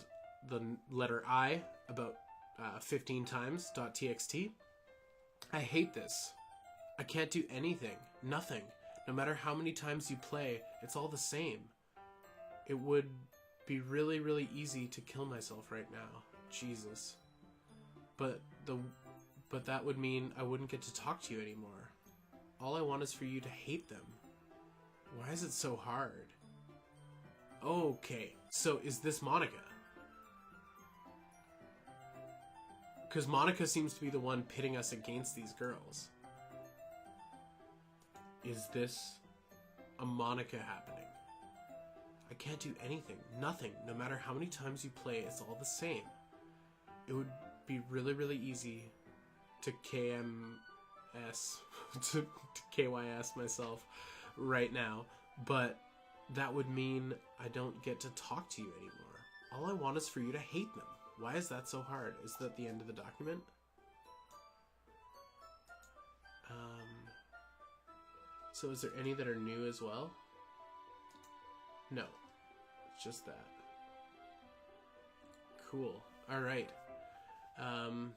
the letter I about 15 times .txt. I hate this. I can't do anything. Nothing. No matter how many times you play, it's all the same. It would be really, really easy to kill myself right now. Jesus. But that would mean I wouldn't get to talk to you anymore. All I want is for you to hate them. Why is it so hard? Okay, so is this Monica? Because Monica seems to be the one pitting us against these girls. Is this a Monica happening? I can't do anything. Nothing. No matter how many times you play, it's all the same. It would be really, really easy to KMS, to KYS myself right now, but that would mean I don't get to talk to you anymore. All I want is for you to hate them. Why is that so hard? Is that the end of the document? So is there any that are new as well? No. It's just that. Cool. Alright. I'm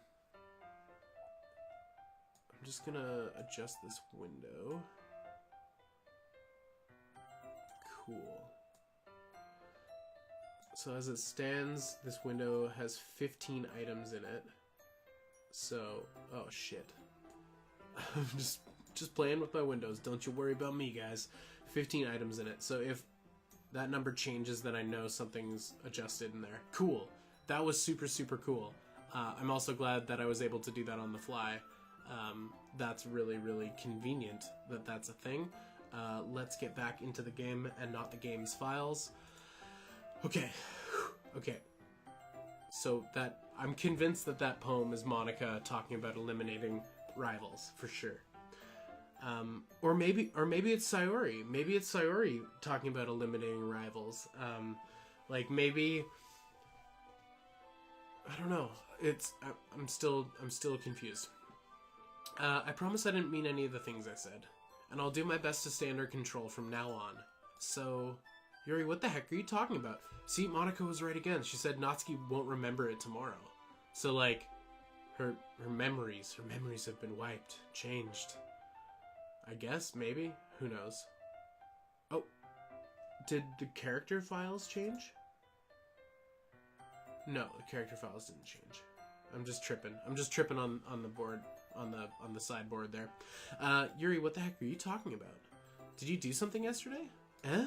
just gonna adjust this window. Cool. So as it stands, this window has 15 items in it. So, oh shit. I'm just playing with my windows. Don't you worry about me, guys. 15 items in it. So if that number changes, then I know something's adjusted in there. Cool. That was super, super cool. I'm also glad that I was able to do that on the fly. That's really, really convenient that that's a thing. Let's get back into the game and not the game's files. Okay. Okay. So I'm convinced that poem is Monica talking about eliminating rivals, for sure. Or maybe it's Sayori. Maybe it's Sayori talking about eliminating rivals. Like maybe, I don't know. I'm still confused. I promise I didn't mean any of the things I said, and I'll do my best to stay under control from now on. So, Yuri, what the heck are you talking about? See, Monica was right again. She said Natsuki won't remember it tomorrow. So, like, her memories have been wiped, changed. I guess, maybe? Who knows? Oh, did the character files change? No, the character files didn't change. I'm just tripping. I'm just tripping on the board, on the sideboard there. Yuri, what the heck are you talking about? Did you do something yesterday? Eh?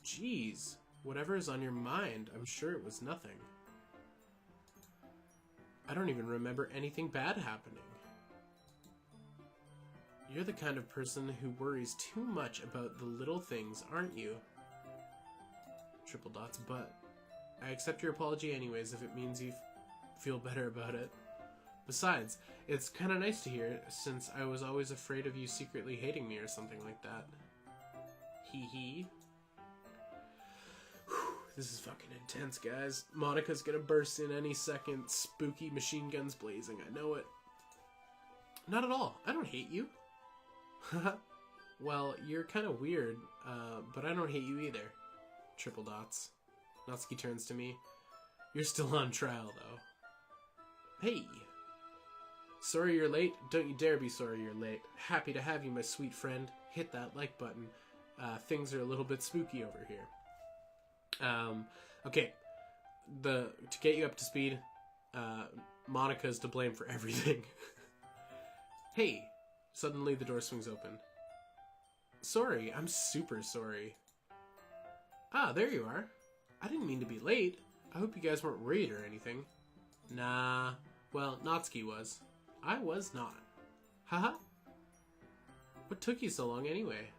Jeez. Whatever is on your mind, I'm sure it was nothing. I don't even remember anything bad happening. You're the kind of person who worries too much about the little things, aren't you? Triple dots, but I accept your apology anyways if it means you feel better about it. Besides, it's kind of nice to hear, since I was always afraid of you secretly hating me or something like that. Hee hee. Whew, this is fucking intense, guys. Monica's gonna burst in any second. Spooky machine guns blazing, I know it. Not at all. I don't hate you. Well, you're kind of weird, but I don't hate you either. Triple dots. Natsuki turns to me. You're still on trial, though. Hey! Sorry you're late? Don't you dare be sorry you're late. Happy to have you, my sweet friend. Hit that like button. Things are a little bit spooky over here. Okay. To get you up to speed, Monica's to blame for everything. Hey! Suddenly the door swings open. Sorry, I'm super sorry. Ah, there you are. I didn't mean to be late. I hope you guys weren't worried or anything. Nah. Well, Natsuki was. I was not. Haha. What took you so long anyway?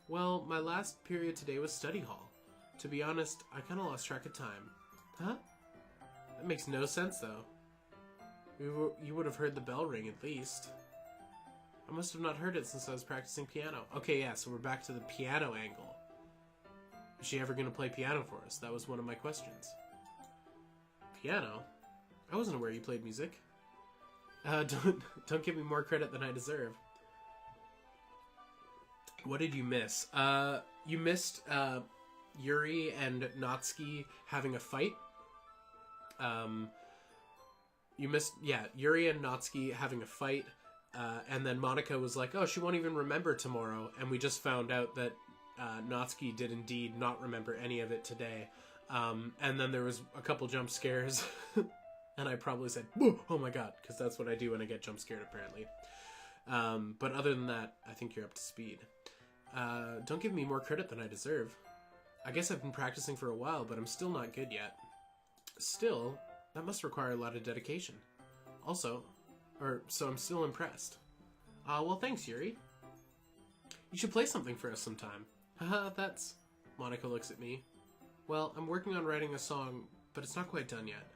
Well, my last period today was study hall. To be honest, I kinda lost track of time. Huh? That makes no sense, though. You would have heard the bell ring, at least. I must have not heard it since I was practicing piano. Okay, yeah, so we're back to the piano angle. Is she ever gonna play piano for us? That was one of my questions. Piano? I wasn't aware you played music. Don't give me more credit than I deserve. What did you miss? You missed, Yuri and Natsuki having a fight. You missed, yeah, Yuri and Natsuki having a fight, and then Monika was like, oh, she won't even remember tomorrow, and we just found out that Natsuki did indeed not remember any of it today. And then there was a couple jump scares, and I probably said, oh my god, because that's what I do when I get jump scared, apparently. But other than that, I think you're up to speed. Don't give me more credit than I deserve. I guess I've been practicing for a while, but I'm still not good yet. Still, that must require a lot of dedication. So I'm still impressed. Well, thanks, Yuri. You should play something for us sometime. Haha, that's... Monika looks at me. Well, I'm working on writing a song, but it's not quite done yet.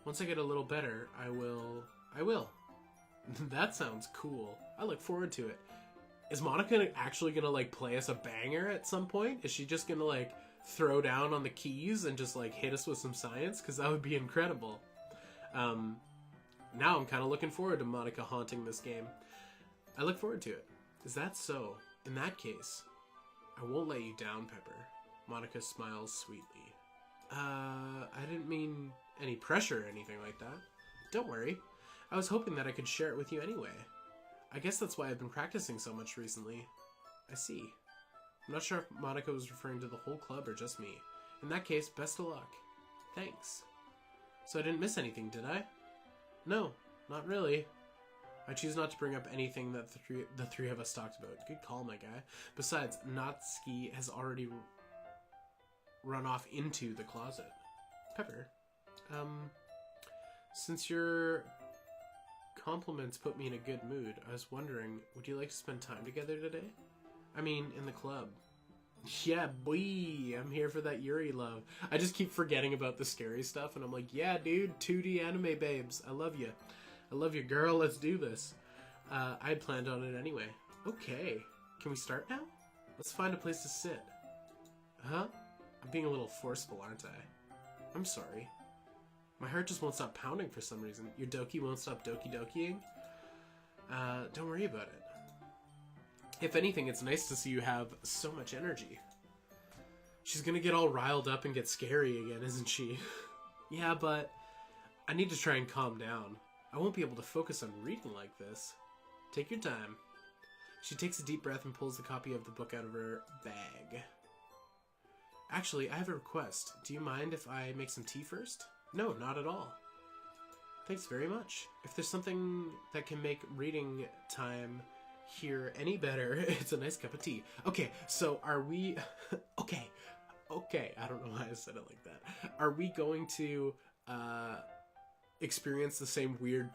Once I get a little better, I will. That sounds cool. I look forward to it. Is Monika actually gonna, like, play us a banger at some point? Is she just gonna, like, throw down on the keys and just, like, hit us with some science? Because that would be incredible. Now I'm kind of looking forward to Monika haunting this game. I look forward to it. Is that so? In that case, I won't let you down, Pepper. Monika smiles sweetly. I didn't mean any pressure or anything like that. Don't worry. I was hoping that I could share it with you anyway. I guess that's why I've been practicing so much recently. I see. I'm not sure if Monika was referring to the whole club or just me. In that case, best of luck. Thanks. So I didn't miss anything, did I? No, not really. I choose not to bring up anything that the three of us talked about. Good call, my guy. Besides, Natsuki has already run off into the closet. Pepper, since your compliments put me in a good mood, I was wondering, would you like to spend time together today? I mean, in the club. Yeah, boy, I'm here for that Yuri love. I just keep forgetting about the scary stuff, and I'm like, yeah, dude, 2D anime babes, I love you. I love you, girl, let's do this. I had planned on it anyway. Okay, can we start now? Let's find a place to sit. Huh? I'm being a little forceful, aren't I? I'm sorry. My heart just won't stop pounding for some reason. Your Doki won't stop Doki Dokiing? Don't worry about it. If anything, it's nice to see you have so much energy. She's gonna get all riled up and get scary again, isn't she? Yeah, but I need to try and calm down. I won't be able to focus on reading like this. Take your time. She takes a deep breath and pulls the copy of the book out of her bag. Actually, I have a request. Do you mind if I make some tea first? No, not at all. Thanks very much. If there's something that can make reading time here any better, it's a nice cup of tea. Okay, so are we... Okay, I don't know why I said it like that. Are we going to experience the same weird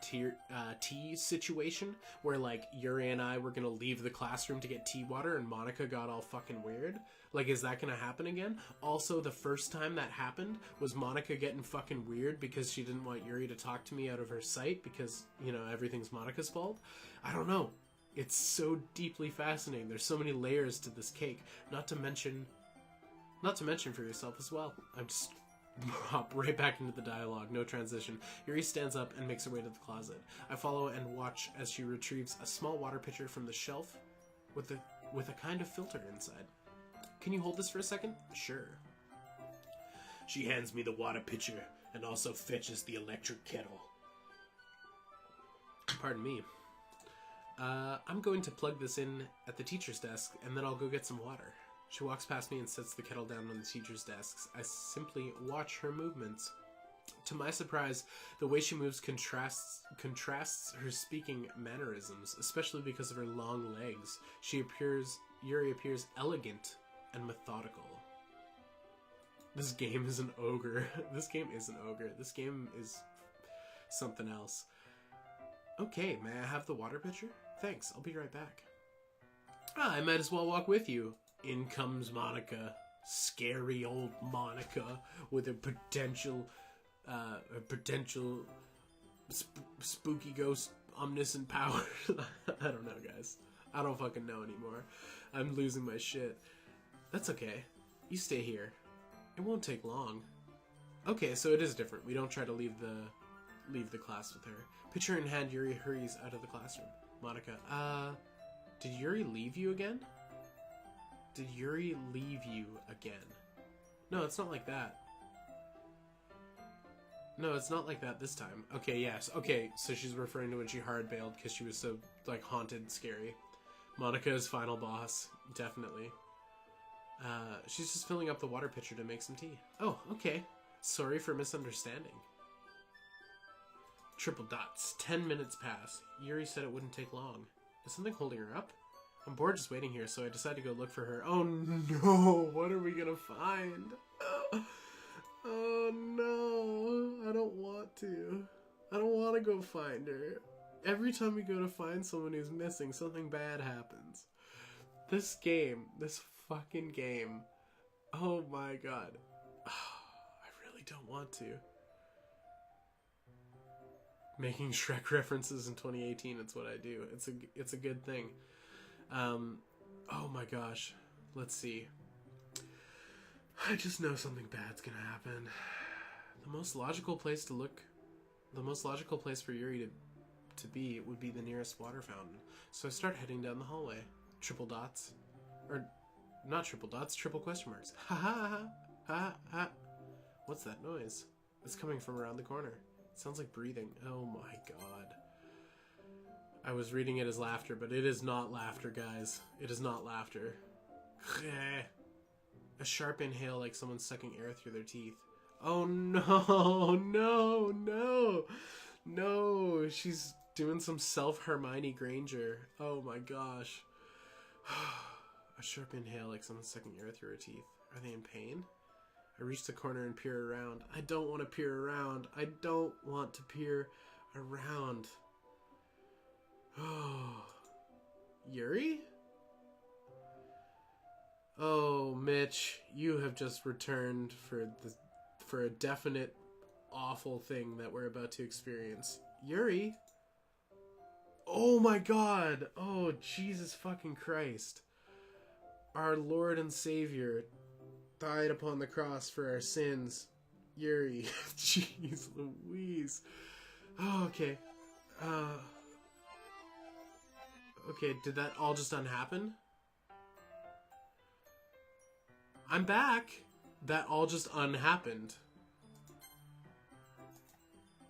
tea situation where, like, Yuri and I were gonna leave the classroom to get tea water and Monika got all fucking weird? Like, is that gonna happen again? Also, the first time that happened was Monika getting fucking weird because she didn't want Yuri to talk to me out of her sight because, you know, everything's Monika's fault. I don't know. It's so deeply fascinating. There's so many layers to this cake. Not to mention for yourself as well. I'm just hop right back into the dialogue. No transition. Yuri stands up and makes her way to the closet. I follow and watch as she retrieves a small water pitcher from the shelf with a kind of filter inside. Can you hold this for a second? Sure. She hands me the water pitcher and also fetches the electric kettle. Pardon me. I'm going to plug this in at the teacher's desk, and then I'll go get some water. She walks past me and sets the kettle down on the teacher's desks. I simply watch her movements. To my surprise, the way she moves contrasts her speaking mannerisms, especially because of her long legs. Yuri appears elegant and methodical. This game is an ogre. This game is an ogre. This game is something else. Okay, may I have the water pitcher? Thanks, I'll be right back. I might as well walk with you. In comes Monica. Scary old Monica with a potential spooky ghost omniscient power. I don't know, guys. I don't fucking know anymore. I'm losing my shit. That's okay. You stay here. It won't take long. Okay, so it is different. We don't try to leave the class with her. Pitcher in hand, Yuri hurries out of the classroom. Monica, did Yuri leave you again? Did Yuri leave you again? No, it's not like that. No, it's not like that this time. Okay, yes. Okay, so she's referring to when she hard bailed because she was so, like, haunted, scary. Monica's final boss, definitely. She's just filling up the water pitcher to make some tea. Oh, okay. Sorry for misunderstanding. Triple dots. 10 minutes pass. Yuri said it wouldn't take long. Is something holding her up? I'm bored just waiting here, so I decided to go look for her. Oh no! What are we gonna find? Oh no! I don't want to. I don't want to go find her. Every time we go to find someone who's missing, something bad happens. This game, this fucking game. Oh my god. I really don't want to. Making Shrek references in 2018, it's what I do. It's a good thing. Oh my gosh. Let's see. I just know something bad's gonna happen. The most logical place to look, the most logical place for Yuri to be would be the nearest water fountain. So I start heading down the hallway. Triple dots. Or, not triple dots, triple question marks. Ha ha ha ha ha. What's that noise? It's coming from around the corner. It sounds like breathing. Oh my god. I was reading it as laughter, but it is not laughter, guys. It is not laughter. A sharp inhale like someone's sucking air through their teeth. Oh no, no, no. No, she's doing some self-Hermione Granger. Oh my gosh. A sharp inhale like someone's sucking air through her teeth. Are they in pain? I reach the corner and peer around. I don't want to peer around. I don't want to peer around. Oh, Yuri? Oh, Mitch, you have just returned for a definite awful thing that we're about to experience. Yuri? Oh my god! Oh, Jesus fucking Christ. Our Lord and Savior died upon the cross for our sins. Yuri. Jeez Louise. Oh, okay. Okay, did that all just unhappen? I'm back! That all just unhappened.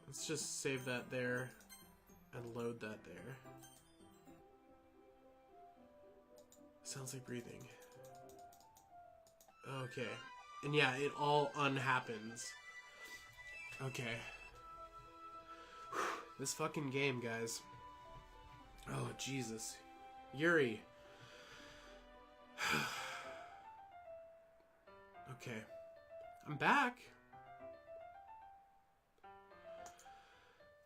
Let's just save that there and load that there. Sounds like breathing. Okay. And yeah, it all unhappens. Okay. This fucking game, guys. Oh, Jesus. Yuri. Okay. I'm back.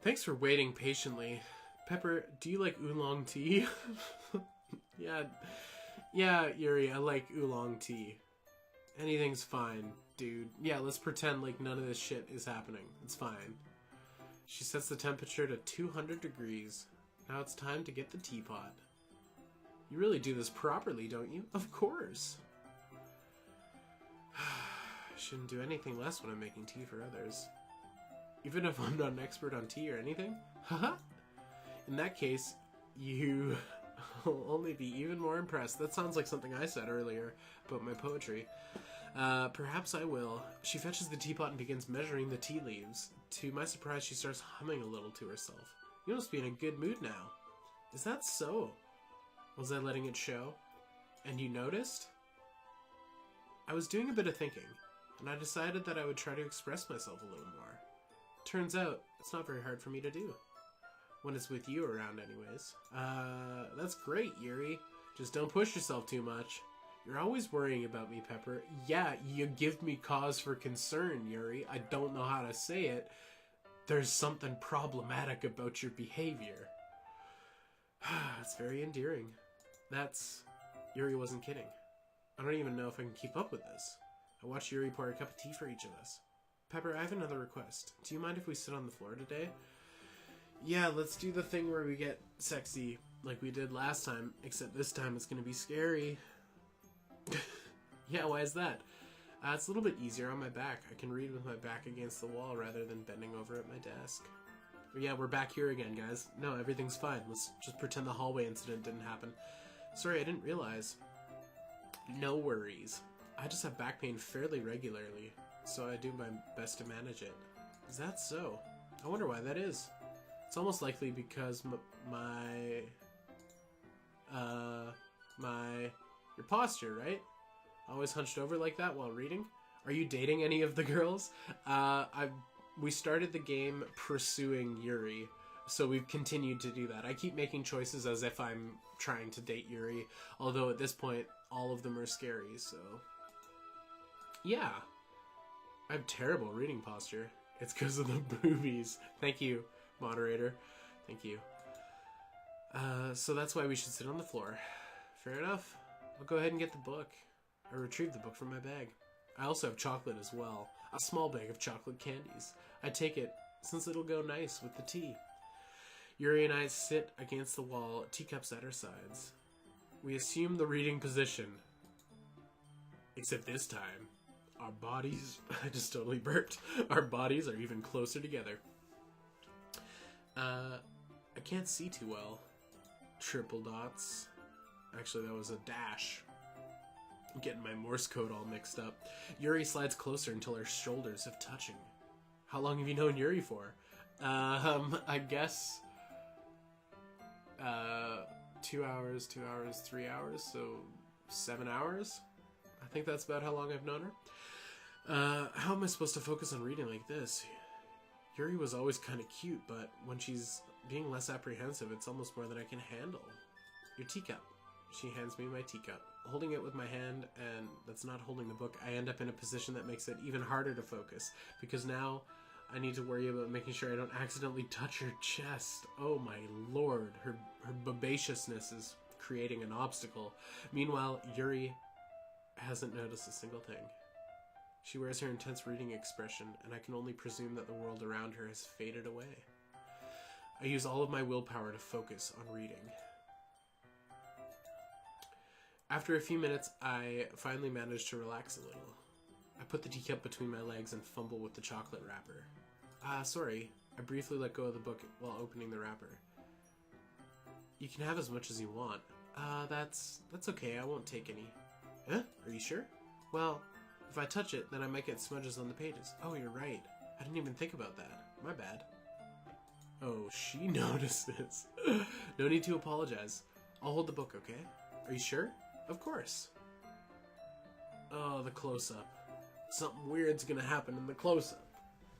Thanks for waiting patiently. Pepper, do you like oolong tea? Yeah, Yuri, I like oolong tea. Anything's fine, dude. Yeah, let's pretend like none of this shit is happening. It's fine. She sets the temperature to 200 degrees. Now it's time to get the teapot. You really do this properly, don't you? Of course. I shouldn't do anything less when I'm making tea for others. Even if I'm not an expert on tea or anything? Haha! In that case, you will only be even more impressed. That sounds like something I said earlier about my poetry. Perhaps I will. She fetches the teapot and begins measuring the tea leaves. To my surprise, she starts humming a little to herself. You must be in a good mood now. Is that so? Was I letting it show? And you noticed? I was doing a bit of thinking, and I decided that I would try to express myself a little more. Turns out, it's not very hard for me to do. When it's with you around anyways. That's great, Yuri. Just don't push yourself too much. You're always worrying about me, Pepper. Yeah, you give me cause for concern, Yuri. I don't know how to say it. There's something problematic about your behavior. It's very endearing. Yuri wasn't kidding. I don't even know if I can keep up with this. I watched Yuri pour a cup of tea for each of us. Pepper, I have another request. Do you mind if we sit on the floor today? Yeah, let's do the thing where we get sexy like we did last time, except this time it's gonna be scary. Yeah, why is that? It's a little bit easier on my back. I can read with my back against the wall rather than bending over at my desk. Yeah, we're back here again, guys. No, everything's fine. Let's just pretend the hallway incident didn't happen. Sorry, I didn't realize. No worries. I just have back pain fairly regularly, so I do my best to manage it. Is that so? I wonder why that is. It's almost likely because your posture, right? Always hunched over like that while reading? Are you dating any of the girls? We started the game pursuing Yuri, so we've continued to do that. I keep making choices as if I'm trying to date Yuri, although at this point, all of them are scary, so... Yeah. I have terrible reading posture. It's because of the boobies. Thank you, moderator. Thank you. So that's why we should sit on the floor. Fair enough. I'll go ahead and get the book. I retrieved the book from my bag. I also have chocolate as well. A small bag of chocolate candies. I take it, since it'll go nice with the tea. Yuri and I sit against the wall, teacups at our sides. We assume the reading position. Except this time, our bodies... I just totally burped. Our bodies are even closer together. I can't see too well. Triple dots. Actually, that was a dash. I'm getting my Morse code all mixed up. Yuri slides closer until our shoulders have touching. How long have you known Yuri for? I guess... 2 hours, 3 hours, so 7 hours? I think that's about how long I've known her. How am I supposed to focus on reading like this? Yuri was always kind of cute, but when she's being less apprehensive, it's almost more than I can handle. Your teacup. She hands me my teacup. Holding it with my hand, and that's not holding the book, I end up in a position that makes it even harder to focus, because now I need to worry about making sure I don't accidentally touch her chest. Oh my lord, her bobaciousness is creating an obstacle. Meanwhile, Yuri hasn't noticed a single thing. She wears her intense reading expression, and I can only presume that the world around her has faded away. I use all of my willpower to focus on reading. After a few minutes, I finally manage to relax a little. I put the teacup between my legs and fumble with the chocolate wrapper. Sorry. I briefly let go of the book while opening the wrapper. You can have as much as you want. That's okay. I won't take any. Huh? Are you sure? Well, if I touch it, then I might get smudges on the pages. Oh, you're right. I didn't even think about that. My bad. Oh, she notices. No need to apologize. I'll hold the book, okay? Are you sure? Of course. Oh, the close-up. Something weird's gonna happen in the close-up.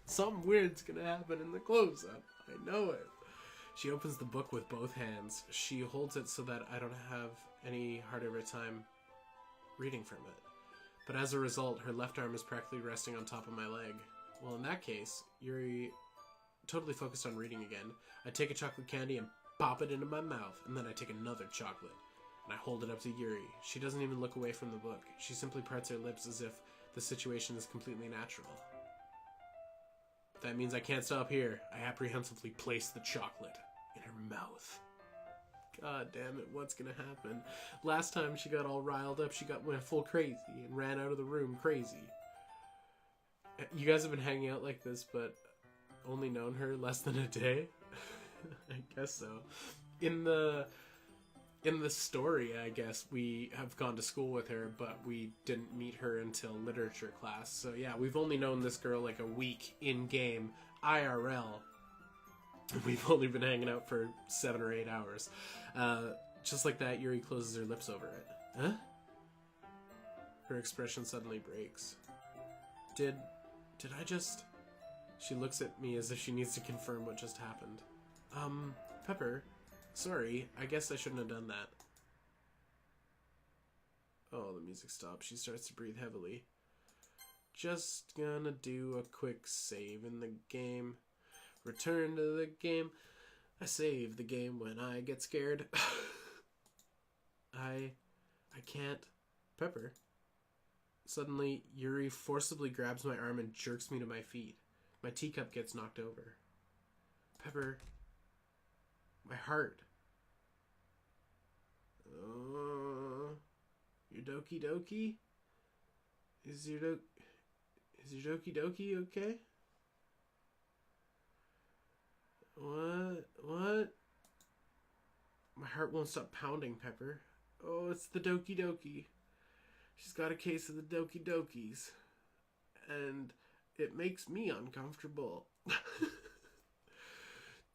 Something weird's gonna happen in the close-up. I know it. She opens the book with both hands. She holds it so that I don't have any harder of a time reading from it. But as a result, her left arm is practically resting on top of my leg. Well, in that case, Yuri totally focused on reading again. I take a chocolate candy and pop it into my mouth, and then I take another chocolate, and I hold it up to Yuri. She doesn't even look away from the book. She simply parts her lips as if the situation is completely natural. That means I can't stop here. I apprehensively place the chocolate in her mouth. God damn it, what's gonna happen? Last time she got all riled up, she went full crazy and ran out of the room crazy. You guys have been hanging out like this, but only known her less than a day? I guess so. In the story, I guess, we have gone to school with her, but we didn't meet her until literature class. So yeah, we've only known this girl like a week in-game, IRL. We've only been hanging out for 7 or 8 hours. Just like that, Yuri closes her lips over it. Huh? Her expression suddenly breaks. Did I just... She looks at me as if she needs to confirm what just happened. Pepper, sorry, I guess I shouldn't have done that. Oh, the music stops. She starts to breathe heavily. Just gonna do a quick save in the game. Return to the game. I save the game when I get scared. I can't. Pepper. Suddenly, Yuri forcibly grabs my arm and jerks me to my feet. My teacup gets knocked over. Pepper. My heart. Your Doki Doki? Is your Doki Doki okay? What? My heart won't stop pounding, Pepper. Oh, it's the Doki Doki. She's got a case of the Doki Dokis. And it makes me uncomfortable.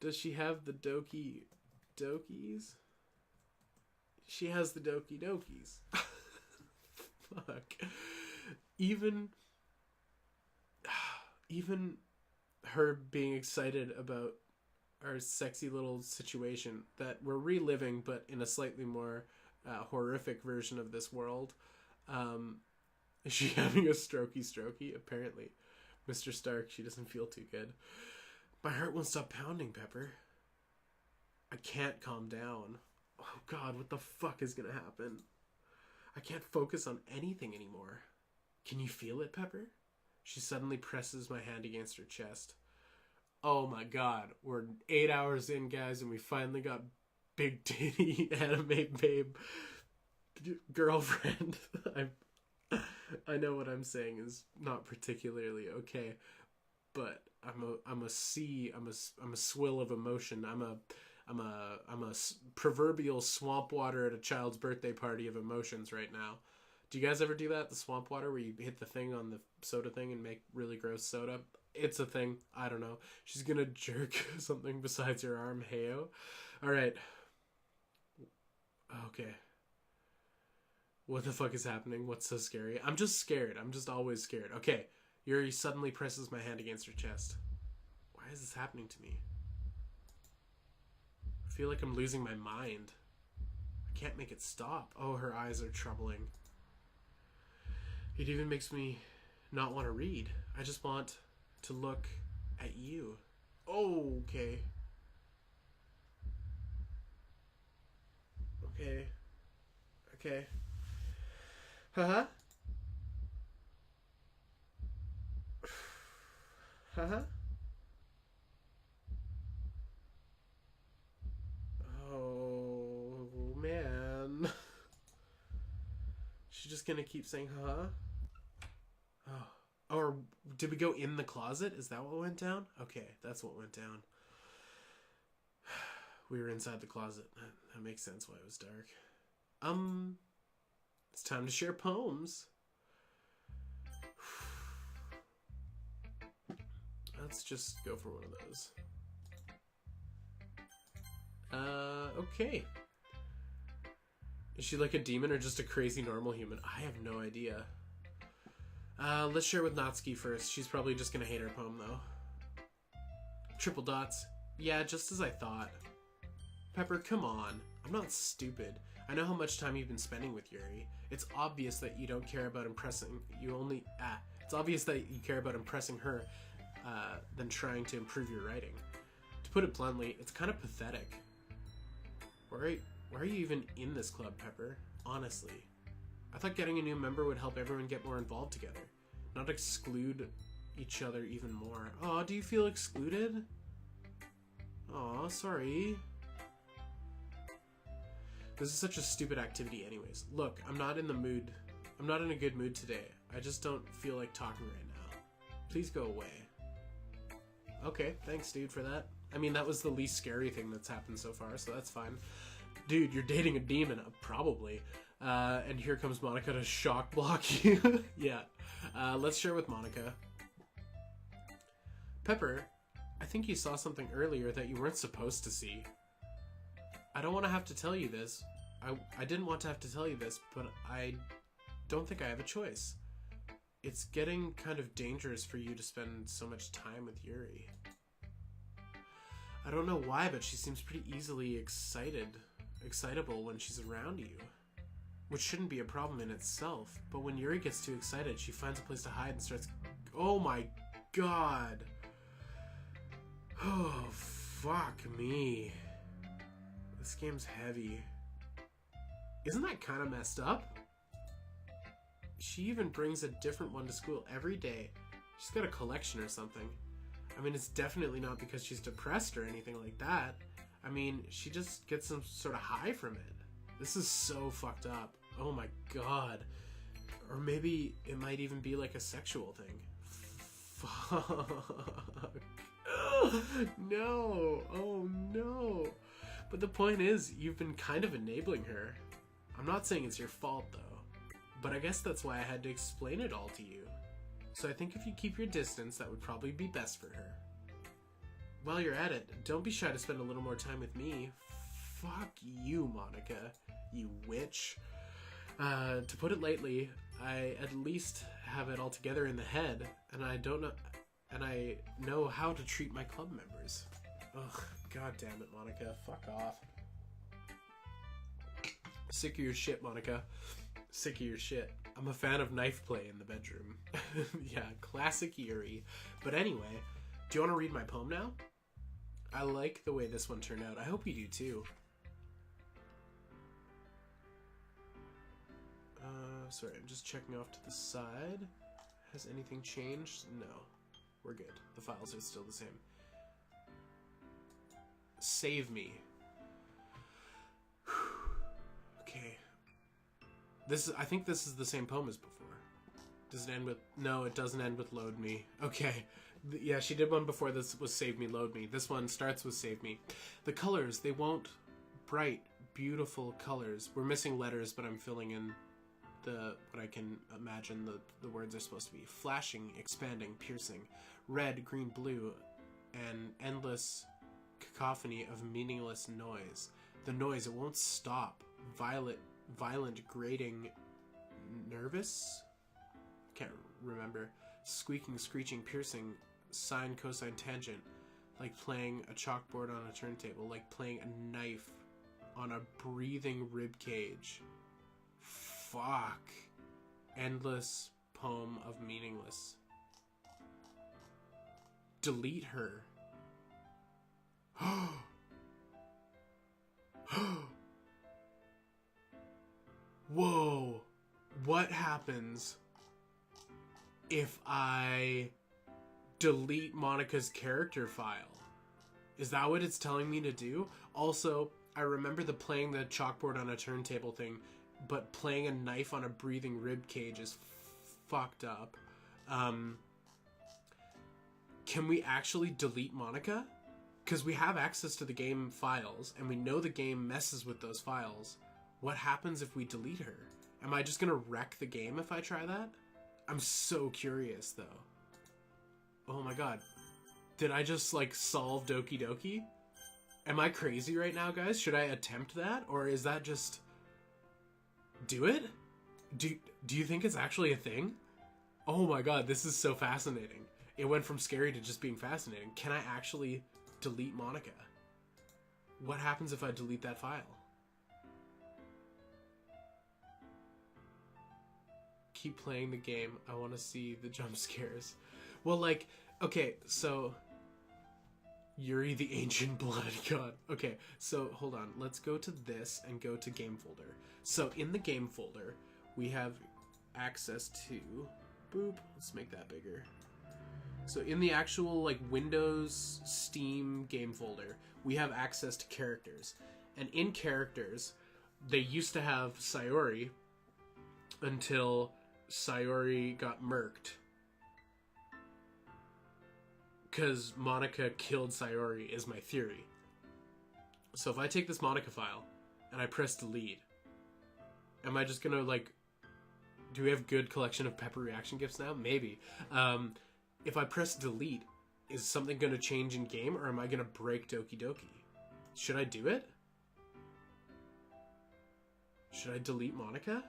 Does she have the Doki Dokis? She has the Doki Dokis. Fuck. Even her being excited about our sexy little situation that we're reliving, but in a slightly more horrific version of this world. Is she having a strokey? Apparently. Mr. Stark, she doesn't feel too good. My heart won't stop pounding, Pepper. I can't calm down. Oh God, what the fuck is gonna happen? I can't focus on anything anymore. Can you feel it, Pepper? She suddenly presses my hand against her chest. Oh my God, we're 8 hours in, guys, and we finally got big titty anime babe girlfriend. I know what I'm saying is not particularly okay, but I'm a swill of emotion. I'm a proverbial swamp water at a child's birthday party of emotions right now. Do you guys ever do that? The swamp water where you hit the thing on the soda thing and make really gross soda? It's a thing. I don't know. She's gonna jerk something besides her arm. Heyo. Alright. Okay. What the fuck is happening? What's so scary? I'm just scared. I'm just always scared. Okay. Yuri suddenly presses my hand against her chest. Why is this happening to me? I feel like I'm losing my mind. I can't make it stop. Oh, her eyes are troubling. It even makes me not want to read. I just want to look at you. Oh, okay. Okay. Haha. Haha. Oh, man. She's just gonna keep saying, huh? Oh. Or did we go in the closet? Is that what went down? Okay, that's what went down. We were inside the closet. That makes sense why it was dark. It's time to share poems. Let's just go for one of those. Okay. Is she like a demon or just a crazy normal human? I have no idea. Let's share with Natsuki first. She's probably just gonna hate our poem, though. Triple dots. Yeah, just as I thought. Pepper, come on. I'm not stupid. I know how much time you've been spending with Yuri. It's obvious that you don't care about impressing... It's obvious that you care about impressing her than trying to improve your writing. To put it bluntly, it's kind of pathetic. Why are you even in this club, Pepper? Honestly. I thought getting a new member would help everyone get more involved together. Not exclude each other even more. Aw, do you feel excluded? Aw, sorry. This is such a stupid activity anyways. Look, I'm not in a good mood today. I just don't feel like talking right now. Please go away. Okay, thanks dude for that. I mean, that was the least scary thing that's happened so far, so that's fine. Dude, you're dating a demon, probably. And here comes Monica to shock block you. Yeah. Let's share with Monica. Pepper, I think you saw something earlier that you weren't supposed to see. I don't want to have to tell you this. I didn't want to have to tell you this, but I don't think I have a choice. It's getting kind of dangerous for you to spend so much time with Yuri. I don't know why, but she seems pretty easily excitable when she's around you. which shouldn't be a problem in itself. But when Yuri gets too excited, she finds a place to hide and starts... Oh my god. Oh, fuck me. This game's heavy. Isn't that kind of messed up? She even brings a different one to school every day. She's got a collection or something. I mean, it's definitely not because she's depressed or anything like that. I mean, she just gets some sort of high from it. This is so fucked up. Oh my god. Or maybe it might even be like a sexual thing. Fuck. No. Oh no. But the point is, you've been kind of enabling her. I'm not saying it's your fault though. But I guess that's why I had to explain it all to you. So I think if you keep your distance, that would probably be best for her. While you're at it, don't be shy to spend a little more time with me. Fuck you, Monica, you witch. To put it lightly, I at least have it all together in the head, and I know how to treat my club members. Ugh, god damn it, Monica, fuck off. Sick of your shit, Monica. Sick of your shit. I'm a fan of knife play in the bedroom. Yeah, classic Yuri. But anyway, do you want to read my poem now? I like the way this one turned out. I hope you do too. Sorry, I'm just checking off to the side. Has anything changed? No. We're good. The files are still the same. Save me. Okay. I think this is the same poem as before. Does it end with... No, it doesn't end with load me. Okay. Yeah, she did one before this was save me, load me. This one starts with save me. The colors, they won't... Bright, beautiful colors. We're missing letters, but I'm filling in what I can imagine the words are supposed to be. Flashing, expanding, piercing. Red, green, blue. An endless cacophony of meaningless noise. The noise, it won't stop. Violent, grating, nervous? Can't remember. Squeaking, screeching, piercing, sine, cosine, tangent. Like playing a chalkboard on a turntable. Like playing a knife on a breathing rib cage. Fuck. Endless poem of meaningless. Delete her. Whoa. What happens if I delete Monica's character file? Is that what it's telling me to do? Also, I remember the playing the chalkboard on a turntable thing, but playing a knife on a breathing rib cage is fucked up. Can we actually delete Monica? Because we have access to the game files, and we know the game messes with those files. What happens if we delete her? Am I just gonna wreck the game if I try that? I'm so curious, though. Oh my god. Did I just, like, solve Doki Doki? Am I crazy right now, guys? Should I attempt that? Or is that just... Do it? Do you think it's actually a thing? Oh my god, this is so fascinating. It went from scary to just being fascinating. Can I actually delete Monica? What happens if I delete that file? Keep playing the game. I want to see the jump scares. Well, like, okay, so... Yuri the Ancient Blood God. Okay, so hold on. Let's go to this and go to game folder. So in the game folder, we have access to... Boop. Let's make that bigger. So in the actual, like, Windows Steam game folder, we have access to characters. And in characters, they used to have Sayori until Sayori got murked. Because Monica killed Sayori is my theory. So if I take this Monica file and I press delete, am I just gonna, like... Do we have good collection of pepper reaction gifs now? Maybe. If I press delete, is something gonna change in game, or am I gonna break Doki Doki? Should I do it? Should I delete Monica?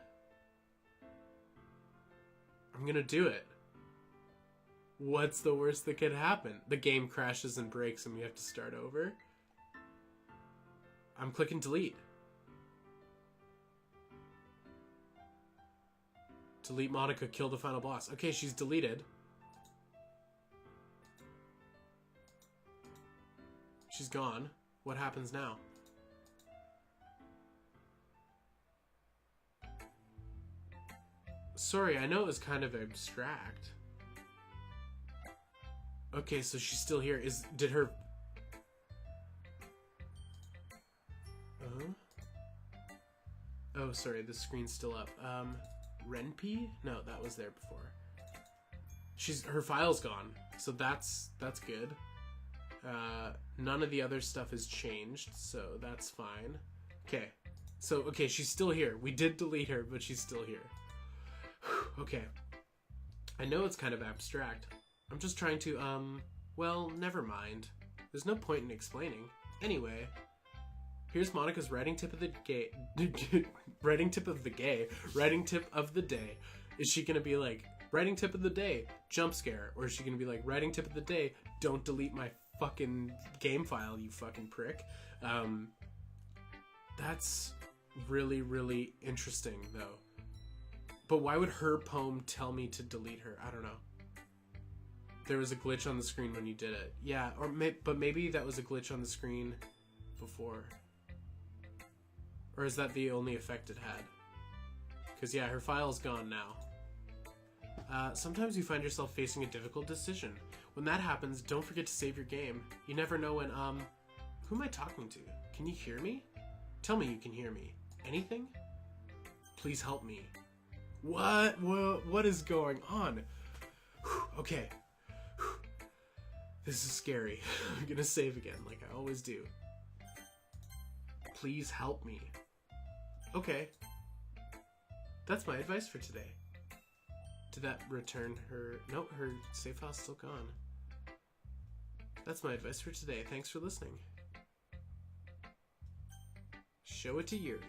I'm gonna do it. What's the worst that could happen? The game crashes and breaks and we have to start over? I'm clicking delete. Delete Monica, kill the final boss. Okay, she's deleted. She's gone. What happens now? Sorry, I know it was kind of abstract. Okay, so she's still here. Did her... Oh, sorry, the screen's still up. Renpy? No, that was there before. Her file's gone, so that's good. None of the other stuff has changed, so that's fine. Okay, so okay, she's still here. We did delete her, but she's still here. Okay, I know it's kind of abstract. I'm just trying to well, never mind. There's no point in explaining. Anyway, here's Monica's writing tip of the writing tip of the day. Is she gonna be like, writing tip of the day, jump scare? Or is she gonna be like, writing tip of the day, don't delete my fucking game file, you fucking prick? That's really, really interesting, though. But why would her poem tell me to delete her? I don't know. There was a glitch on the screen when you did it. Yeah, but maybe that was a glitch on the screen before. Or is that the only effect it had? Because, yeah, her file's gone now. Sometimes you find yourself facing a difficult decision. When that happens, don't forget to save your game. You never know when, who am I talking to? Can you hear me? Tell me you can hear me. Anything? Please help me. What is going on? Okay. This is scary. I'm gonna save again, like I always do. Please help me. Okay. That's my advice for today. Did that return her... No, her save file's still gone. That's my advice for today. Thanks for listening. Show it to Yuri.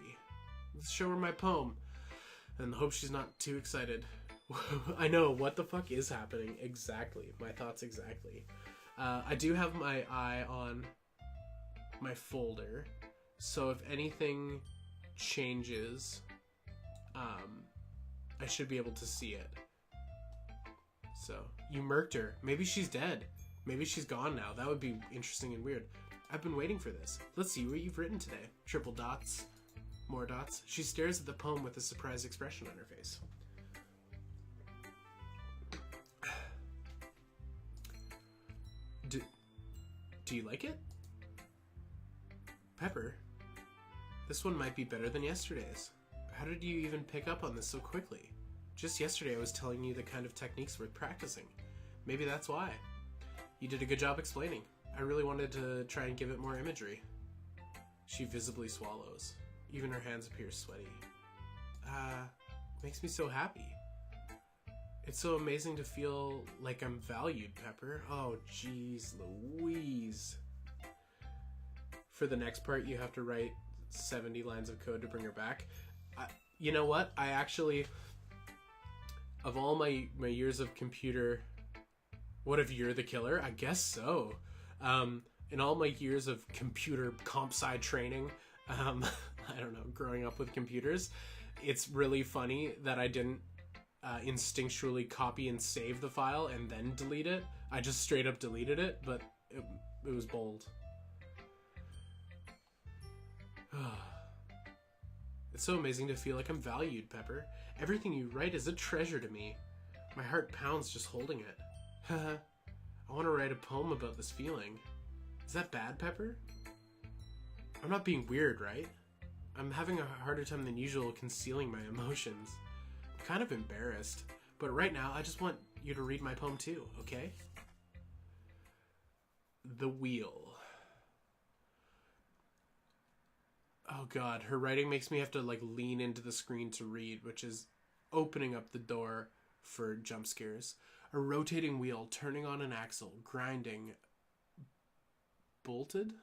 Let's show her my poem. And hope she's not too excited. I know, what the fuck is happening? Exactly. My thoughts exactly. I do have my eye on my folder. So if anything changes, I should be able to see it. So, you murked her. Maybe she's dead. Maybe she's gone now. That would be interesting and weird. I've been waiting for this. Let's see what you've written today. Triple dots. More dots. She stares at the poem with a surprised expression on her face. Do you like it? Pepper, this one might be better than yesterday's. How did you even pick up on this so quickly? Just yesterday I was telling you the kind of techniques worth practicing. Maybe that's why. You did a good job explaining. I really wanted to try and give it more imagery. She visibly swallows. Even her hands appear sweaty. Makes me so happy. It's so amazing to feel like I'm valued, Pepper. Oh, jeez Louise. For the next part, you have to write 70 lines of code to bring her back. You know what? I actually, of all my years of computer... What if you're the killer? I guess so. In all my years of computer comp sci training, I don't know, growing up with computers, it's really funny that I didn't instinctually copy and save the file and then delete it. I just straight up deleted it, but it was bold. It's so amazing to feel like I'm valued, Pepper. Everything you write is a treasure to me. My heart pounds just holding it. I want to write a poem about this feeling. Is that bad, Pepper? I'm not being weird, right? I'm having a harder time than usual concealing my emotions. I'm kind of embarrassed, but right now I just want you to read my poem too, okay? The Wheel. Oh god, her writing makes me have to like lean into the screen to read, which is opening up the door for jump scares. A rotating wheel turning on an axle, grinding. Bolted?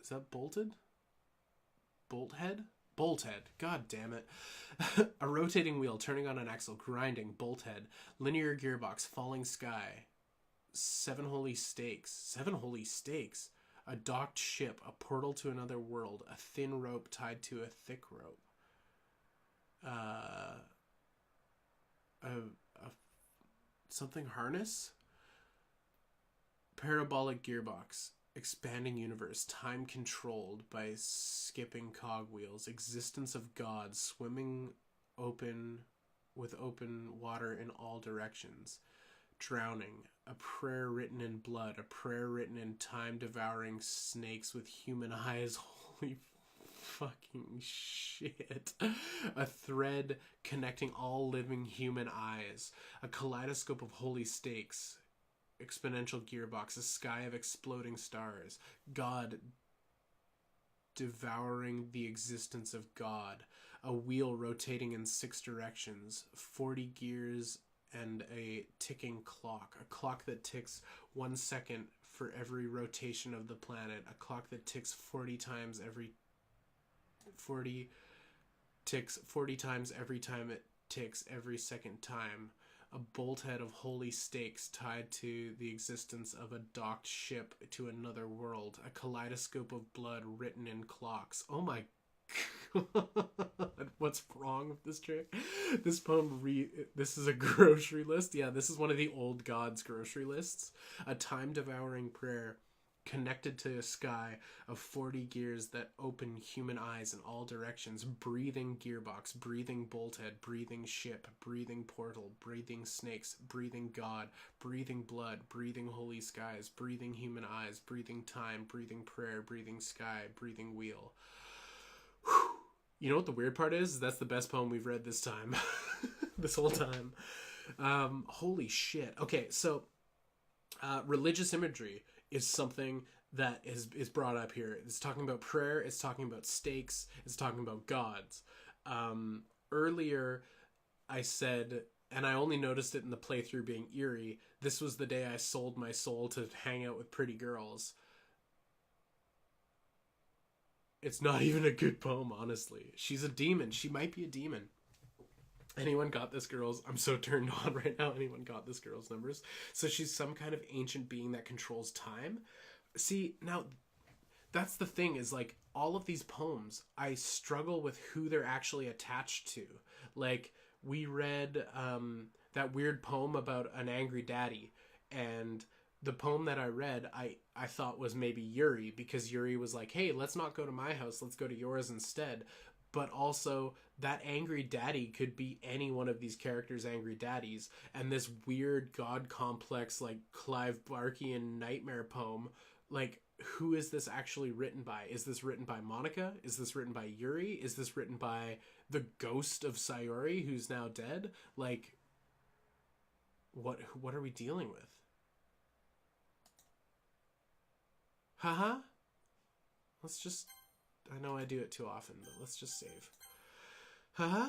Is that bolted? Bolthead? Bolthead. God damn it. A rotating wheel turning on an axle, grinding, bolthead, linear gearbox, falling sky. 7 holy stakes. 7 holy stakes. A docked ship, a portal to another world, a thin rope tied to a thick rope. uh, a something harness, parabolic gearbox, expanding universe, time controlled by skipping cogwheels, existence of God, swimming open with open water in all directions, drowning, a prayer written in blood, a prayer written in time, devouring snakes with human eyes. Holy fucking shit. A thread connecting all living human eyes, a kaleidoscope of holy stakes, exponential gearbox, a sky of exploding stars, God devouring the existence of God, a wheel rotating in 6 directions, 40 gears and a ticking clock, a clock that ticks 1 second for every rotation of the planet, a clock that ticks 40 times every 40 ticks 40 times every time it ticks every second time, a bolt head of holy stakes tied to the existence of a docked ship to another world, a kaleidoscope of blood written in clocks. Oh my god. What's wrong with this trick? This poem this is a grocery list. Yeah, this is one of the old gods grocery lists. A time devouring prayer connected to a sky of 40 gears that open human eyes in all directions, breathing gearbox, breathing bolt head, breathing ship, breathing portal, breathing snakes, breathing God, breathing blood, breathing holy skies, breathing human eyes, breathing time, breathing prayer, breathing sky, breathing wheel. Whew. You know what the weird part is? That's the best poem we've read this time. This whole time. Holy shit. Okay, so religious imagery is something that is brought up here. It's talking about prayer, it's talking about stakes, it's talking about gods. Earlier I said, and I only noticed it in the playthrough being eerie, this was the day I sold my soul to hang out with pretty girls. It's not even a good poem, honestly. She's a demon. She might be a demon. Anyone got this girl's... I'm so turned on right now. Anyone got this girl's numbers? So she's some kind of ancient being that controls time. See, now, that's the thing is, like, all of these poems, I struggle with who they're actually attached to. Like, we read that weird poem about an angry daddy, and the poem that I read, I thought was maybe Yuri, because Yuri was like, hey, let's not go to my house, let's go to yours instead. But also, that angry daddy could be any one of these characters' angry daddies. And this weird god complex, like, Clive Barkian nightmare poem, like, who is this actually written by? Is this written by Monica? Is this written by Yuri? Is this written by the ghost of Sayori, who's now dead? Like, what are we dealing with? Haha? Let's just... I know I do it too often, but let's just save. Haha?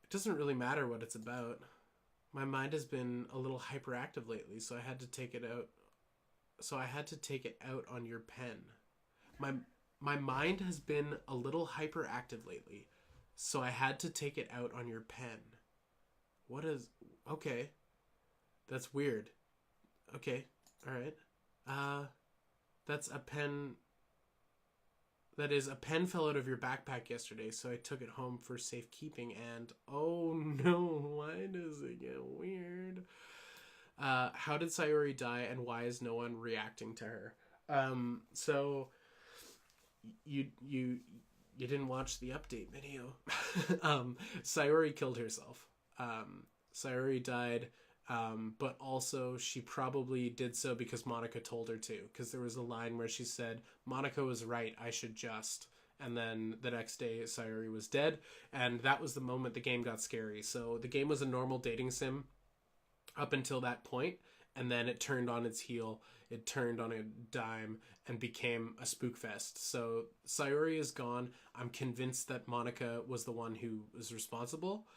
It doesn't really matter what it's about. My mind has been a little hyperactive lately, so I had to take it out. So I had to take it out on your pen. My mind has been a little hyperactive lately, so I had to take it out on your pen. What is... Okay. That's weird. Okay. Alright. That's a pen... That is, a pen fell out of your backpack yesterday, so I took it home for safekeeping, and... Oh no, why does it get weird? How did Sayori die, and why is no one reacting to her? So... You didn't watch the update video. Sayori killed herself. Sayori died, but also she probably did so because Monica told her to, because there was a line where she said, Monica was right, I should just. And then the next day Sayori was dead, and that was the moment the game got scary. So the game was a normal dating sim up until that point, and then it turned on its heel, it turned on a dime, and became a spook fest. So Sayori is gone. I'm convinced that Monica was the one who was responsible.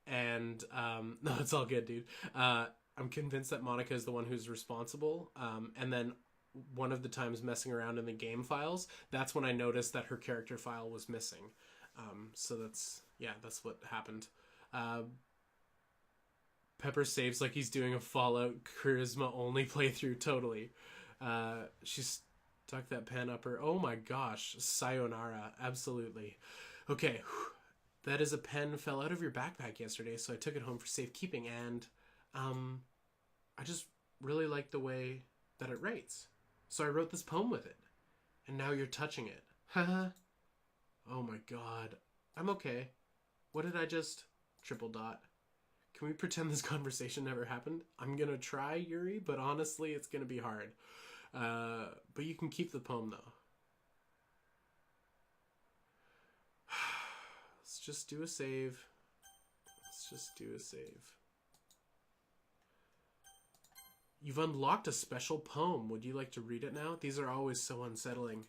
And, no, it's all good, dude. I'm convinced that Monica is the one who's responsible. And then one of the times messing around in the game files, that's when I noticed that her character file was missing. So that's what happened. Pepper saves like he's doing a Fallout charisma only playthrough. Totally. She stuck that pen up her. Oh my gosh. Sayonara. Absolutely. Okay. That is a pen fell out of your backpack yesterday, so I took it home for safekeeping, and I just really like the way that it writes. So I wrote this poem with it, and now you're touching it. Haha. Oh my god. I'm okay. What did I just... Triple dot. Can we pretend this conversation never happened? I'm gonna try, Yuri, but honestly, it's gonna be hard. But you can keep the poem, though. Let's just do a save. Let's just do a save. You've unlocked a special poem. Would you like to read it now? These are always so unsettling.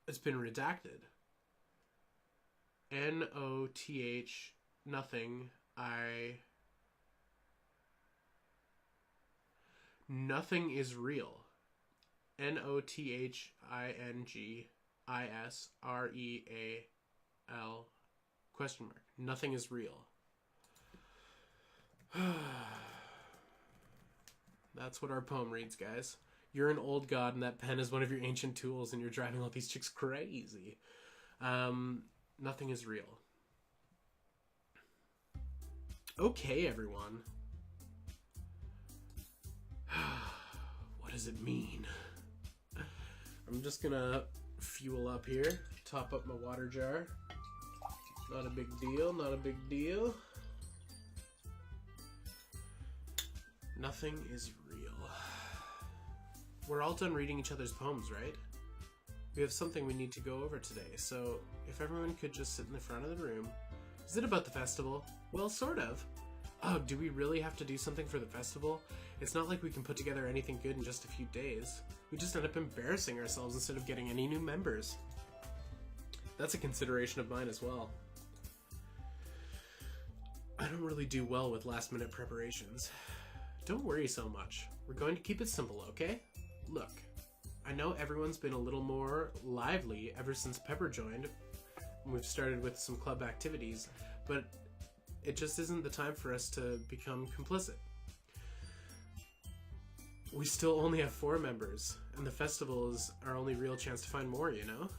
It's been redacted. N-O-T-H nothing Nothing is real. Nothingisreal question mark. Nothing is real. That's what our poem reads, guys. You're an old god and that pen is one of your ancient tools and you're driving all these chicks crazy. Nothing is real. Okay, everyone. What does it mean? I'm just gonna fuel up here. Top up my water jar. Not a big deal, not a big deal. Nothing is real. We're all done reading each other's poems, right? We have something we need to go over today, so if everyone could just sit in the front of the room. Is it about the festival? Well, sort of. Oh, do we really have to do something for the festival? It's not like we can put together anything good in just a few days. We just end up embarrassing ourselves instead of getting any new members. That's a consideration of mine as well. I don't really do well with last-minute preparations. Don't worry so much. We're going to keep it simple, okay? Look, I know everyone's been a little more lively ever since Pepper joined. We've started with some club activities, but it just isn't the time for us to become complicit. We still only have 4 members, and the festival is our only real chance to find more, you know?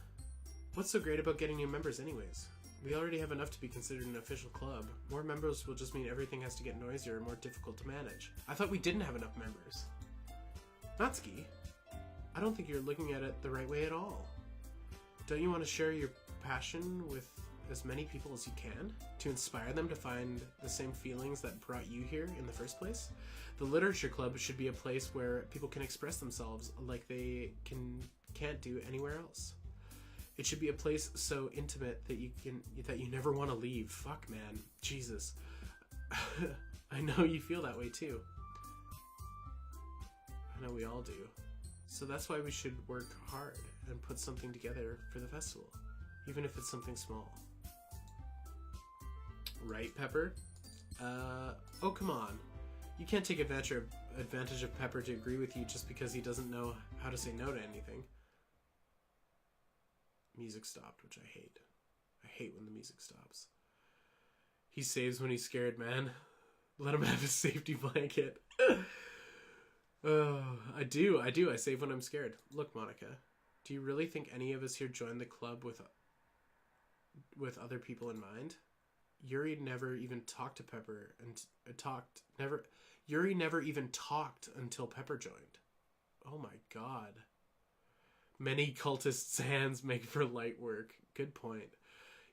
What's so great about getting new members anyways? We already have enough to be considered an official club. More members will just mean everything has to get noisier and more difficult to manage. I thought we didn't have enough members. Natsuki, I don't think you're looking at it the right way at all. Don't you want to share your passion with as many people as you can to inspire them to find the same feelings that brought you here in the first place? The Literature Club should be a place where people can express themselves like they can't do anywhere else. It should be a place so intimate that you never want to leave. Fuck, man. Jesus. I know you feel that way too. I know we all do. So that's why we should work hard and put something together for the festival, even if it's something small. Right, Pepper? Oh, come on. You can't take advantage of Pepper to agree with you just because he doesn't know how to say no to anything. Music stopped, which I hate. I hate when the music stops. He saves when he's scared, man. Let him have his safety blanket. Oh, I do. I save when I'm scared. Look, Monica, do you really think any of us here joined the club with other people in mind? Yuri never even talked to Pepper Yuri never even talked until Pepper joined. Oh my god. Many cultists' hands make for light work. Good point.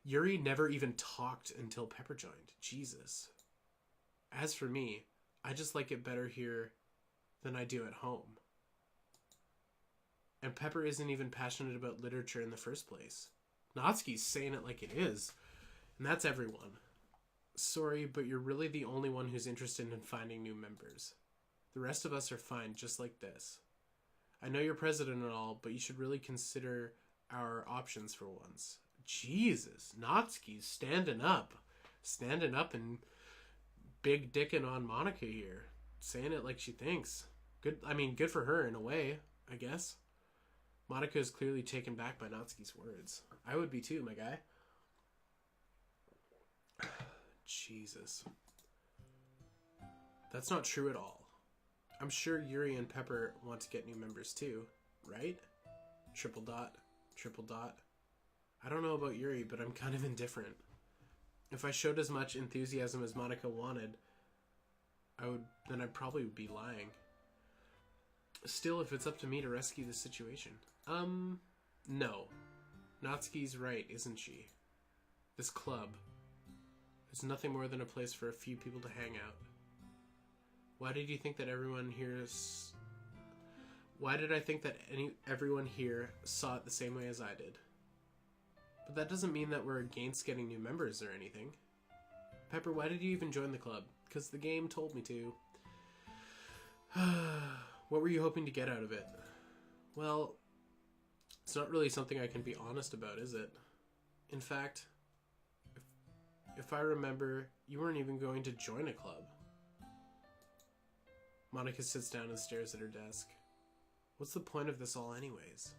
Yuri never even talked until Pepper joined. Jesus. As for me, I just like it better here than I do at home. And Pepper isn't even passionate about literature in the first place. Natsuki's saying it like it is. And that's everyone. Sorry, but you're really the only one who's interested in finding new members. The rest of us are fine just like this. I know you're president and all, but you should really consider our options for once. Jesus, Natsuki's standing up. Standing up and big dicking on Monica here. Saying it like she thinks. Good for her in a way, I guess. Monica is clearly taken back by Natsuki's words. I would be too, my guy. Jesus. That's not true at all. I'm sure Yuri and Pepper want to get new members too, right? Triple dot, triple dot. I don't know about Yuri, but I'm kind of indifferent. If I showed as much enthusiasm as Monica wanted, I'd probably be lying. Still, if it's up to me to rescue the situation. No. Natsuki's right, isn't she? This club is nothing more than a place for a few people to hang out. Why did you think that everyone here Why did I think that everyone here saw it the same way as I did? But that doesn't mean that we're against getting new members or anything. Pepper, why did you even join the club? Because the game told me to. What were you hoping to get out of it? Well, it's not really something I can be honest about, is it? In fact, if I remember, you weren't even going to join a club. Monica sits down and stares at her desk. What's the point of this all anyways?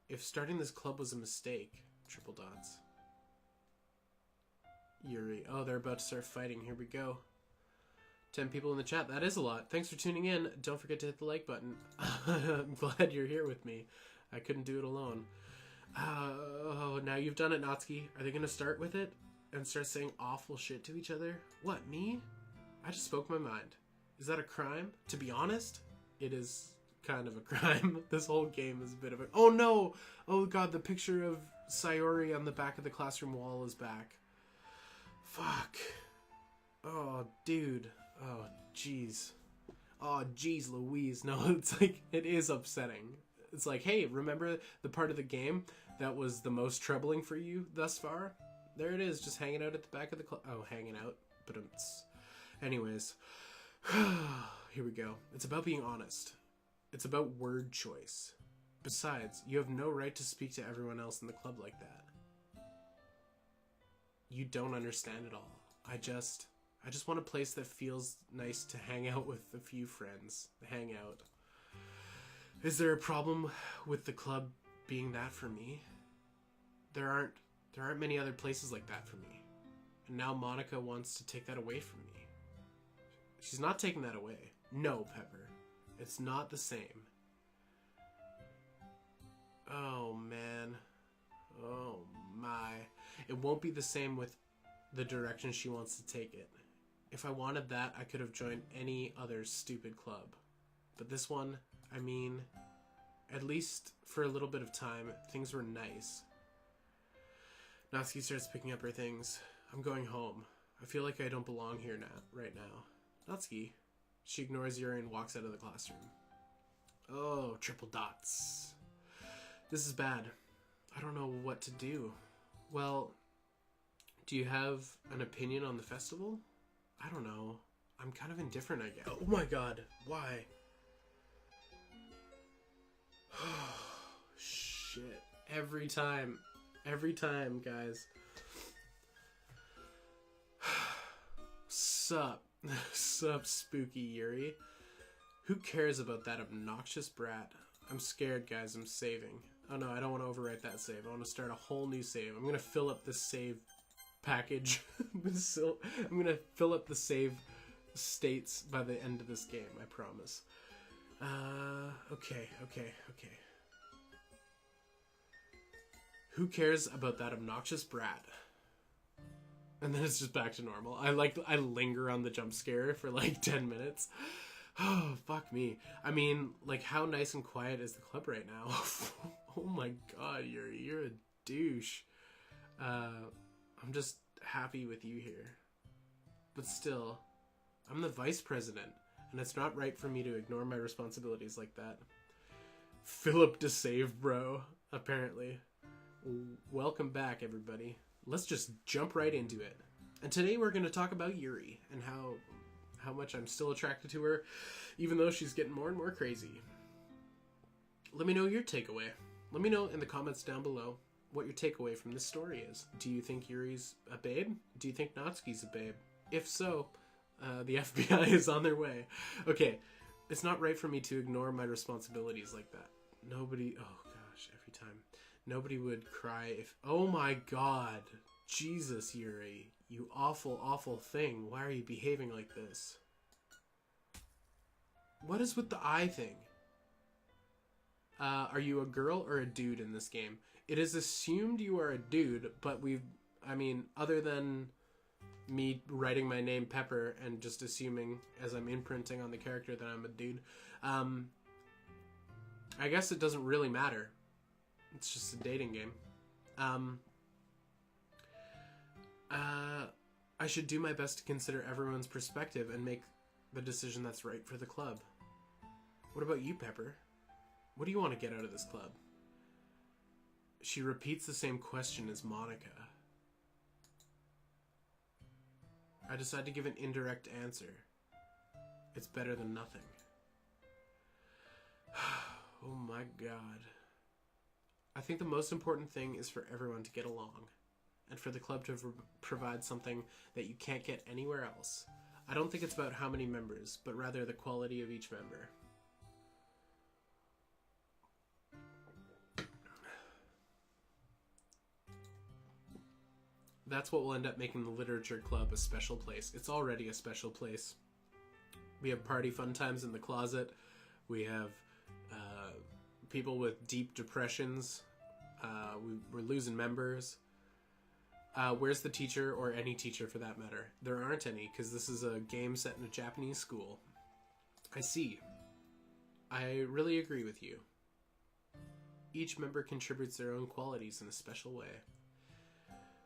If starting this club was a mistake, triple dots. Yuri, oh, they're about to start fighting. Here we go. 10 people in the chat. That is a lot. Thanks for tuning in. Don't forget to hit the like button. I'm glad you're here with me. I couldn't do it alone. Oh, now you've done it, Natsuki. Are they going to start with it and start saying awful shit to each other? What, me? I just spoke my mind. Is that a crime? To be honest, it is kind of a crime. This whole game is a bit of a... Oh, no! Oh, God, the picture of Sayori on the back of the classroom wall is back. Fuck. Oh, dude. Oh, jeez. Oh, jeez Louise. No, it's like, it is upsetting. It's like, hey, remember the part of the game that was the most troubling for you thus far? There it is, just hanging out at the back of the hanging out. But anyways. Here we go. It's about being honest. It's about word choice. Besides, you have no right to speak to everyone else in the club like that. You don't understand it all. I just want a place that feels nice to hang out with a few friends. Hang out. Is there a problem with the club being that for me? There aren't many other places like that for me. And now Monica wants to take that away from me. She's not taking that away. No, Pepper. It's not the same. Oh, man. Oh, my. It won't be the same with the direction she wants to take it. If I wanted that, I could have joined any other stupid club. But this one, I mean, at least for a little bit of time, things were nice. Natsuki starts picking up her things. I'm going home. I feel like I don't belong here right now. Natsuki. She ignores Yuri and walks out of the classroom. Oh, triple dots. This is bad. I don't know what to do. Well, do you have an opinion on the festival? I don't know. I'm kind of indifferent, I guess. Oh my god. Why? Shit. Every time, guys. Sup, spooky Yuri. Who cares about that obnoxious brat? I'm scared, guys. I'm saving. Oh no, I don't want to overwrite that save. I want to start a whole new save. I'm going to fill up this save package. I'm going to fill up the save states by the end of this game, I promise. Okay. Who cares about that obnoxious brat? And then it's just back to normal. I linger on the jump scare for like 10 minutes. Oh, fuck me. I mean, like, how nice and quiet is the club right now? Oh my god, you're a douche. I'm just happy with you here. But still, I'm the vice president, and it's not right for me to ignore my responsibilities like that. Philip to save, bro, apparently. Welcome back, everybody. Let's just jump right into it. And today we're going to talk about Yuri and how much I'm still attracted to her, even though she's getting more and more crazy. Let me know your takeaway. Let me know in the comments down below what your takeaway from this story is. Do you think Yuri's a babe? Do you think Natsuki's a babe? If so, the FBI is on their way. Okay, it's not right for me to ignore my responsibilities like that. Nobody... Oh, gosh, every time. Nobody would cry if... Oh my god. Jesus, Yuri. You awful, awful thing. Why are you behaving like this? What is with the eye thing? Are you a girl or a dude in this game? It is assumed you are a dude, but other than me writing my name Pepper and just assuming as I'm imprinting on the character that I'm a dude, I guess it doesn't really matter. It's just a dating game. I should do my best to consider everyone's perspective and make the decision that's right for the club. What about you, Pepper? What do you want to get out of this club? She repeats the same question as Monica. I decide to give an indirect answer. It's better than nothing. Oh my god. I think the most important thing is for everyone to get along, and for the club to provide something that you can't get anywhere else. I don't think it's about how many members, but rather the quality of each member. That's what will end up making the literature club a special place. It's already a special place. We have party fun times in the closet. We have people with deep depressions. We're losing members. Where's the teacher, or any teacher for that matter? There aren't any, because this is a game set in a Japanese school. I see. I really agree with you. Each member contributes their own qualities in a special way.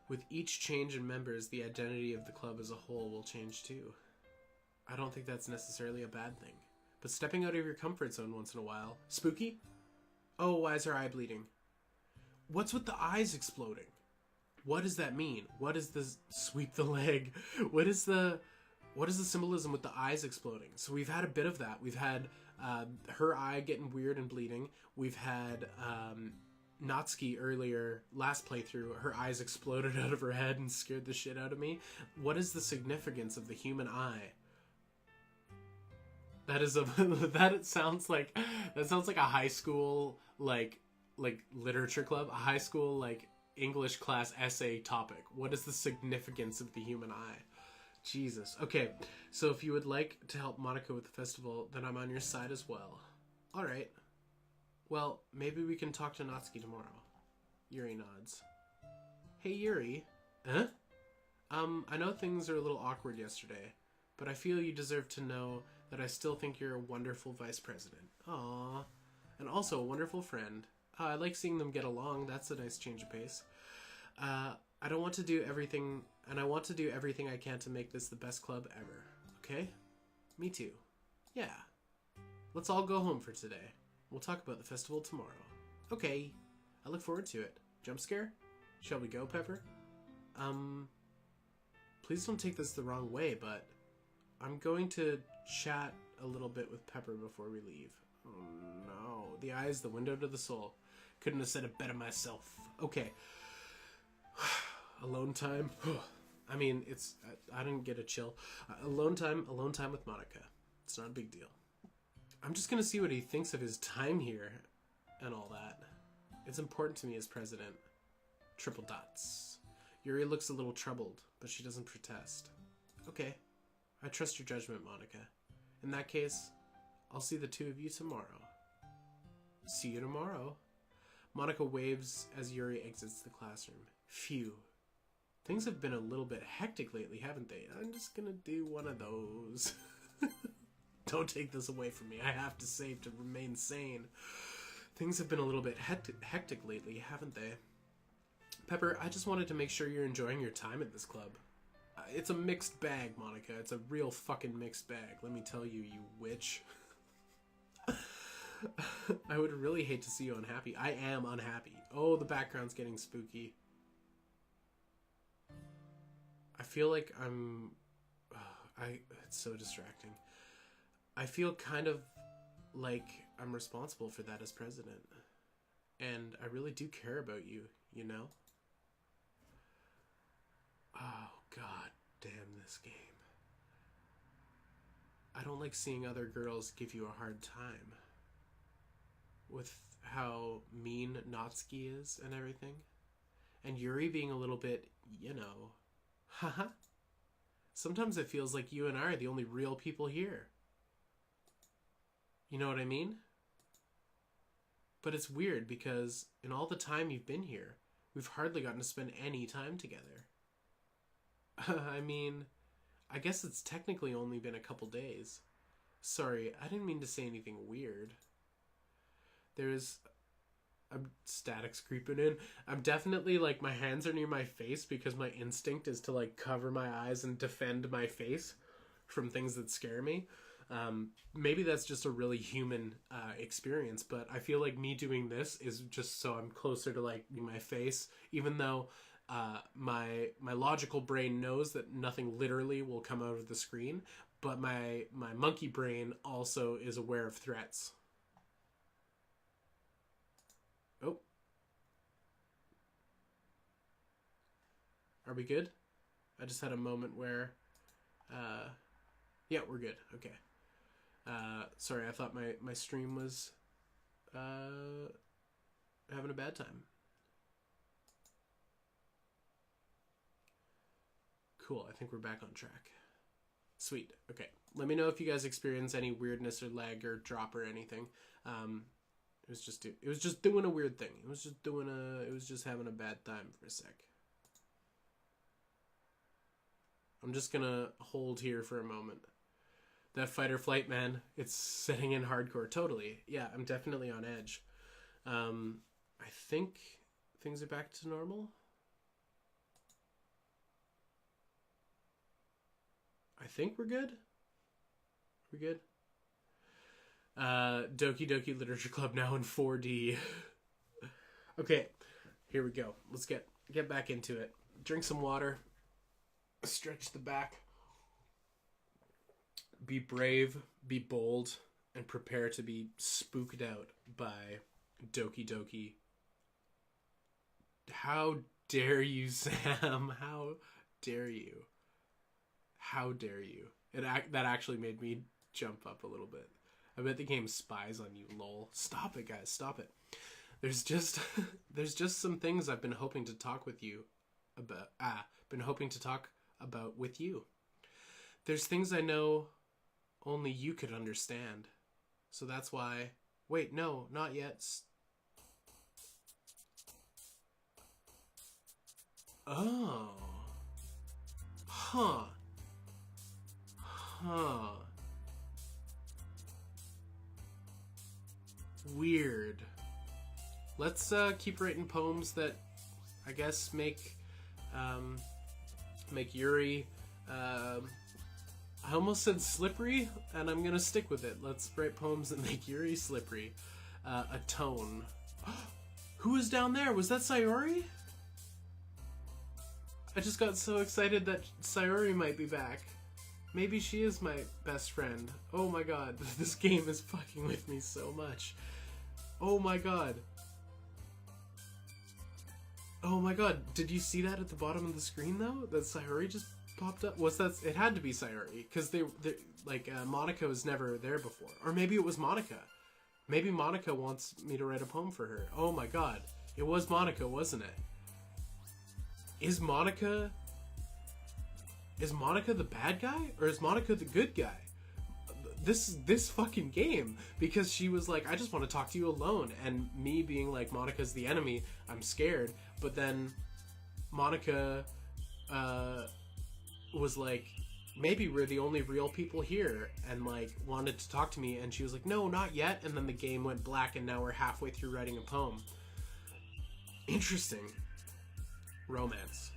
With each change in members, the identity of the club as a whole will change too. I don't think that's necessarily a bad thing. But stepping out of your comfort zone once in a while... Spooky? Oh, why is her eye bleeding? What's with the eyes exploding? What does that mean? What is the sweep the leg? What is the symbolism with the eyes exploding? So we've had a bit of that. We've had her eye getting weird and bleeding. We've had Natsuki earlier, last playthrough, her eyes exploded out of her head and scared the shit out of me. What is the significance of the human eye? That sounds like a high school like literature club, a high school like English class essay topic. What is the significance of the human eye? Jesus. Okay, so if you would like to help Monica with the festival, then I'm on your side as well. All right. Well, maybe we can talk to Natsuki tomorrow. Yuri nods. Hey, Yuri. Huh? I know things are a little awkward yesterday, but I feel you deserve to know that I still think you're a wonderful vice president. Aww. And also a wonderful friend. I like seeing them get along. That's a nice change of pace. I want to do everything I can to make this the best club ever. Okay? Me too. Yeah. Let's all go home for today. We'll talk about the festival tomorrow. Okay. I look forward to it. Jump scare? Shall we go, Pepper? Please don't take this the wrong way, but I'm going to chat a little bit with Pepper before we leave. Oh no. The eye is the window to the soul. Couldn't have said it better myself. Okay. Alone time. I mean, I didn't get a chill. Alone time with Monica. It's not a big deal. I'm just gonna see what he thinks of his time here and all that. It's important to me as president. Triple dots. Yuri looks a little troubled, but she doesn't protest. Okay. I trust your judgment, Monica. In that case, I'll see the two of you tomorrow. See you tomorrow. Monica waves as Yuri exits the classroom. Phew. Things have been a little bit hectic lately, haven't they? I'm just gonna do one of those. Don't take this away from me. I have to save to remain sane. Things have been a little bit hectic lately, haven't they? Pepper, I just wanted to make sure you're enjoying your time at this club. It's a mixed bag, Monica. It's a real fucking mixed bag. Let me tell you, you witch. I would really hate to see you unhappy. I am unhappy. Oh, the background's getting spooky. I feel like it's so distracting. I feel kind of like I'm responsible for that as president. And I really do care about you, you know? Oh, god damn this game. I don't like seeing other girls give you a hard time. With how mean Natsuki is and everything. And Yuri being a little bit, you know, haha. Sometimes it feels like you and I are the only real people here. You know what I mean? But it's weird because in all the time you've been here, we've hardly gotten to spend any time together. I mean, I guess it's technically only been a couple days. Sorry, I didn't mean to say anything weird. There's... Static's creeping in. I'm definitely, like, my hands are near my face because my instinct is to, like, cover my eyes and defend my face from things that scare me. Maybe that's just a really human experience, but I feel like me doing this is just so I'm closer to, like, my face, even though my logical brain knows that nothing literally will come out of the screen, but my monkey brain also is aware of threats. Oh. Are we good? I just had a moment where... yeah, we're good. Okay. Sorry, I thought my stream was having a bad time. Cool, I think we're back on track. Sweet. Okay. Let me know if you guys experience any weirdness or lag or drop or anything. It was just doing a weird thing. It was just having a bad time for a sec. I'm just gonna hold here for a moment. That fight or flight, man, it's setting in hardcore. Totally. Yeah, I'm definitely on edge. I think things are back to normal. I think we're good. We're good. Doki Doki Literature Club now in 4D. Okay, here we go. Let's get back into it. Drink some water. Stretch the back. Be brave, be bold, and prepare to be spooked out by Doki Doki. How dare you, Sam? How dare you? How dare you? That actually made me jump up a little bit. I bet the game spies on you, lol. Stop it, guys. Stop it. There's just some things I've been hoping to talk with you about. Been hoping to talk about with you. There's things I know only you could understand. So that's why... Wait, no, not yet. Oh. Huh. Huh. Weird. Let's keep writing poems that I guess make Yuri I almost said slippery, and I'm gonna stick with it. Let's write poems that make Yuri slippery. Atone. Who is down there? Was that Sayori? I just got so excited that Sayori might be back. Maybe she is my best friend. Oh my god, this game is fucking with me so much. Oh my god. Oh my god, did you see that at the bottom of the screen though? That Sayori just popped up? Was that... It had to be Sayori, because they Monica was never there before. Or maybe it was Monica. Maybe Monica wants me to write a poem for her. Oh my god. It was Monica, wasn't it? Is Monica the bad guy? Or is Monica the good guy? This fucking game. Because she was like, I just want to talk to you alone. And me being like, Monica's the enemy, I'm scared. But then Monica was like, maybe we're the only real people here. And like, wanted to talk to me. And she was like, no, not yet. And then the game went black and now we're halfway through writing a poem. Interesting. Romance.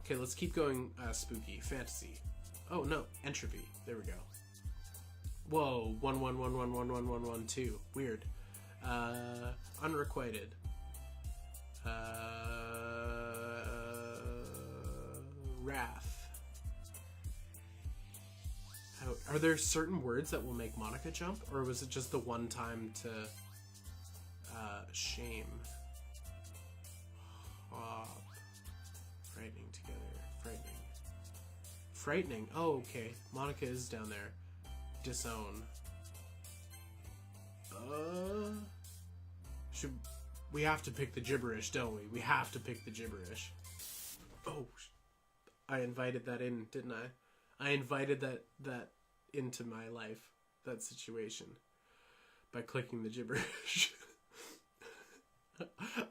Okay, let's keep going spooky. Fantasy. Oh, no. Entropy. There we go. Whoa. 111111112. Weird. Unrequited. Wrath. Are there certain words that will make Monica jump? Or was it just the one time to... shame. Frightening together. Frightening. Oh, okay. Monica is down there. Disown. We have to pick the gibberish, don't we? We have to pick the gibberish. Oh, I invited that in, didn't I? I invited that into my life. That situation. by clicking the gibberish.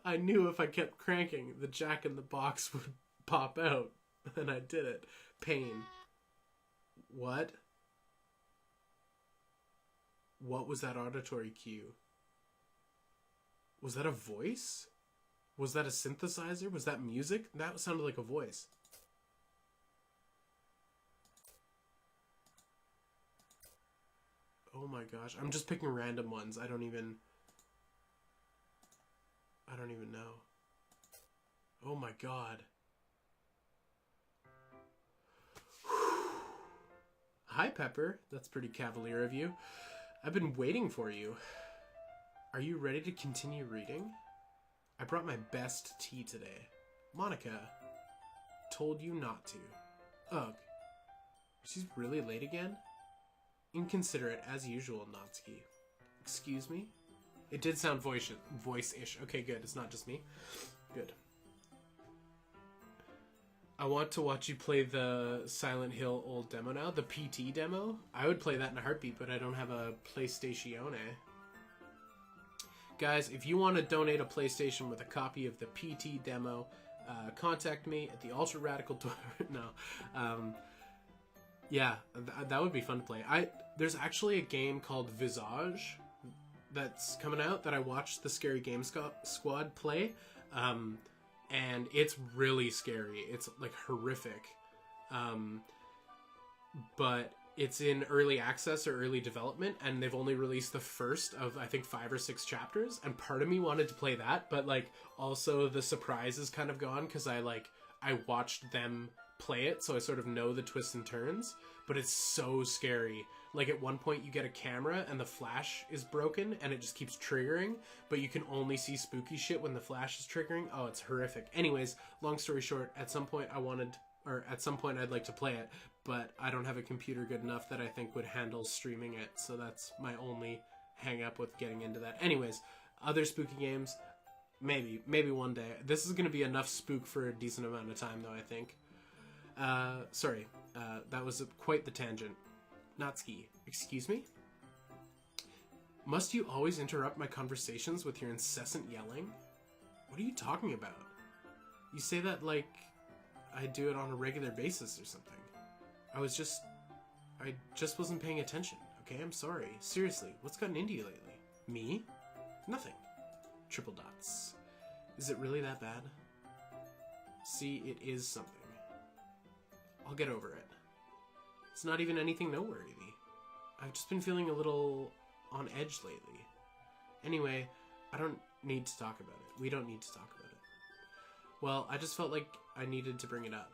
I knew if I kept cranking, the Jack in the Box would pop out. And I did it. Pain. What? What was that auditory cue? Was that a voice? Was that a synthesizer? Was that music? That sounded like a voice. Oh my gosh. I'm just picking random ones. I don't even know. Oh my god. Hi, Pepper. That's pretty cavalier of you. I've been waiting for you. Are you ready to continue reading? I brought my best tea today. Monica told you not to. Ugh. She's really late again? Inconsiderate as usual, Natsuki. Excuse me? It did sound voice-ish. Okay, good. It's not just me. Good. I want to watch you play the Silent Hill old demo now. The PT demo. I would play that in a heartbeat, but I don't have a PlayStation. Guys, if you want to donate a PlayStation with a copy of the PT demo, contact me at the Ultra Radical Tour. No. Yeah, that would be fun to play. There's actually a game called Visage that's coming out that I watched the Scary Game Squad play. And it's really scary. It's like horrific. But it's in early access or early development, and they've only released the first of, I think, 5 or 6 chapters. And part of me wanted to play that, but like also the surprise is kind of gone because I watched them play it, so I sort of know the twists and turns. But it's so scary. Like at one point you get a camera and the flash is broken and it just keeps triggering, but you can only see spooky shit when the flash is triggering. Oh, it's horrific. Anyways, long story short, at some point I'd like to play it, but I don't have a computer good enough that I think would handle streaming it, so that's my only hang up with getting into that. Anyways, other spooky games, maybe one day. This is going to be enough spook for a decent amount of time though, I think. Sorry, that was quite the tangent. Natsuki, excuse me? Must you always interrupt my conversations with your incessant yelling? What are you talking about? You say that like I do it on a regular basis or something. I just wasn't paying attention, okay? I'm sorry. Seriously, what's gotten into you lately? Me? Nothing. Triple dots. Is it really that bad? See, it is something. I'll get over it. It's not even anything noteworthy. I've just been feeling a little on edge lately. Anyway, I don't need to talk about it. We don't need to talk about it. Well, I just felt like I needed to bring it up.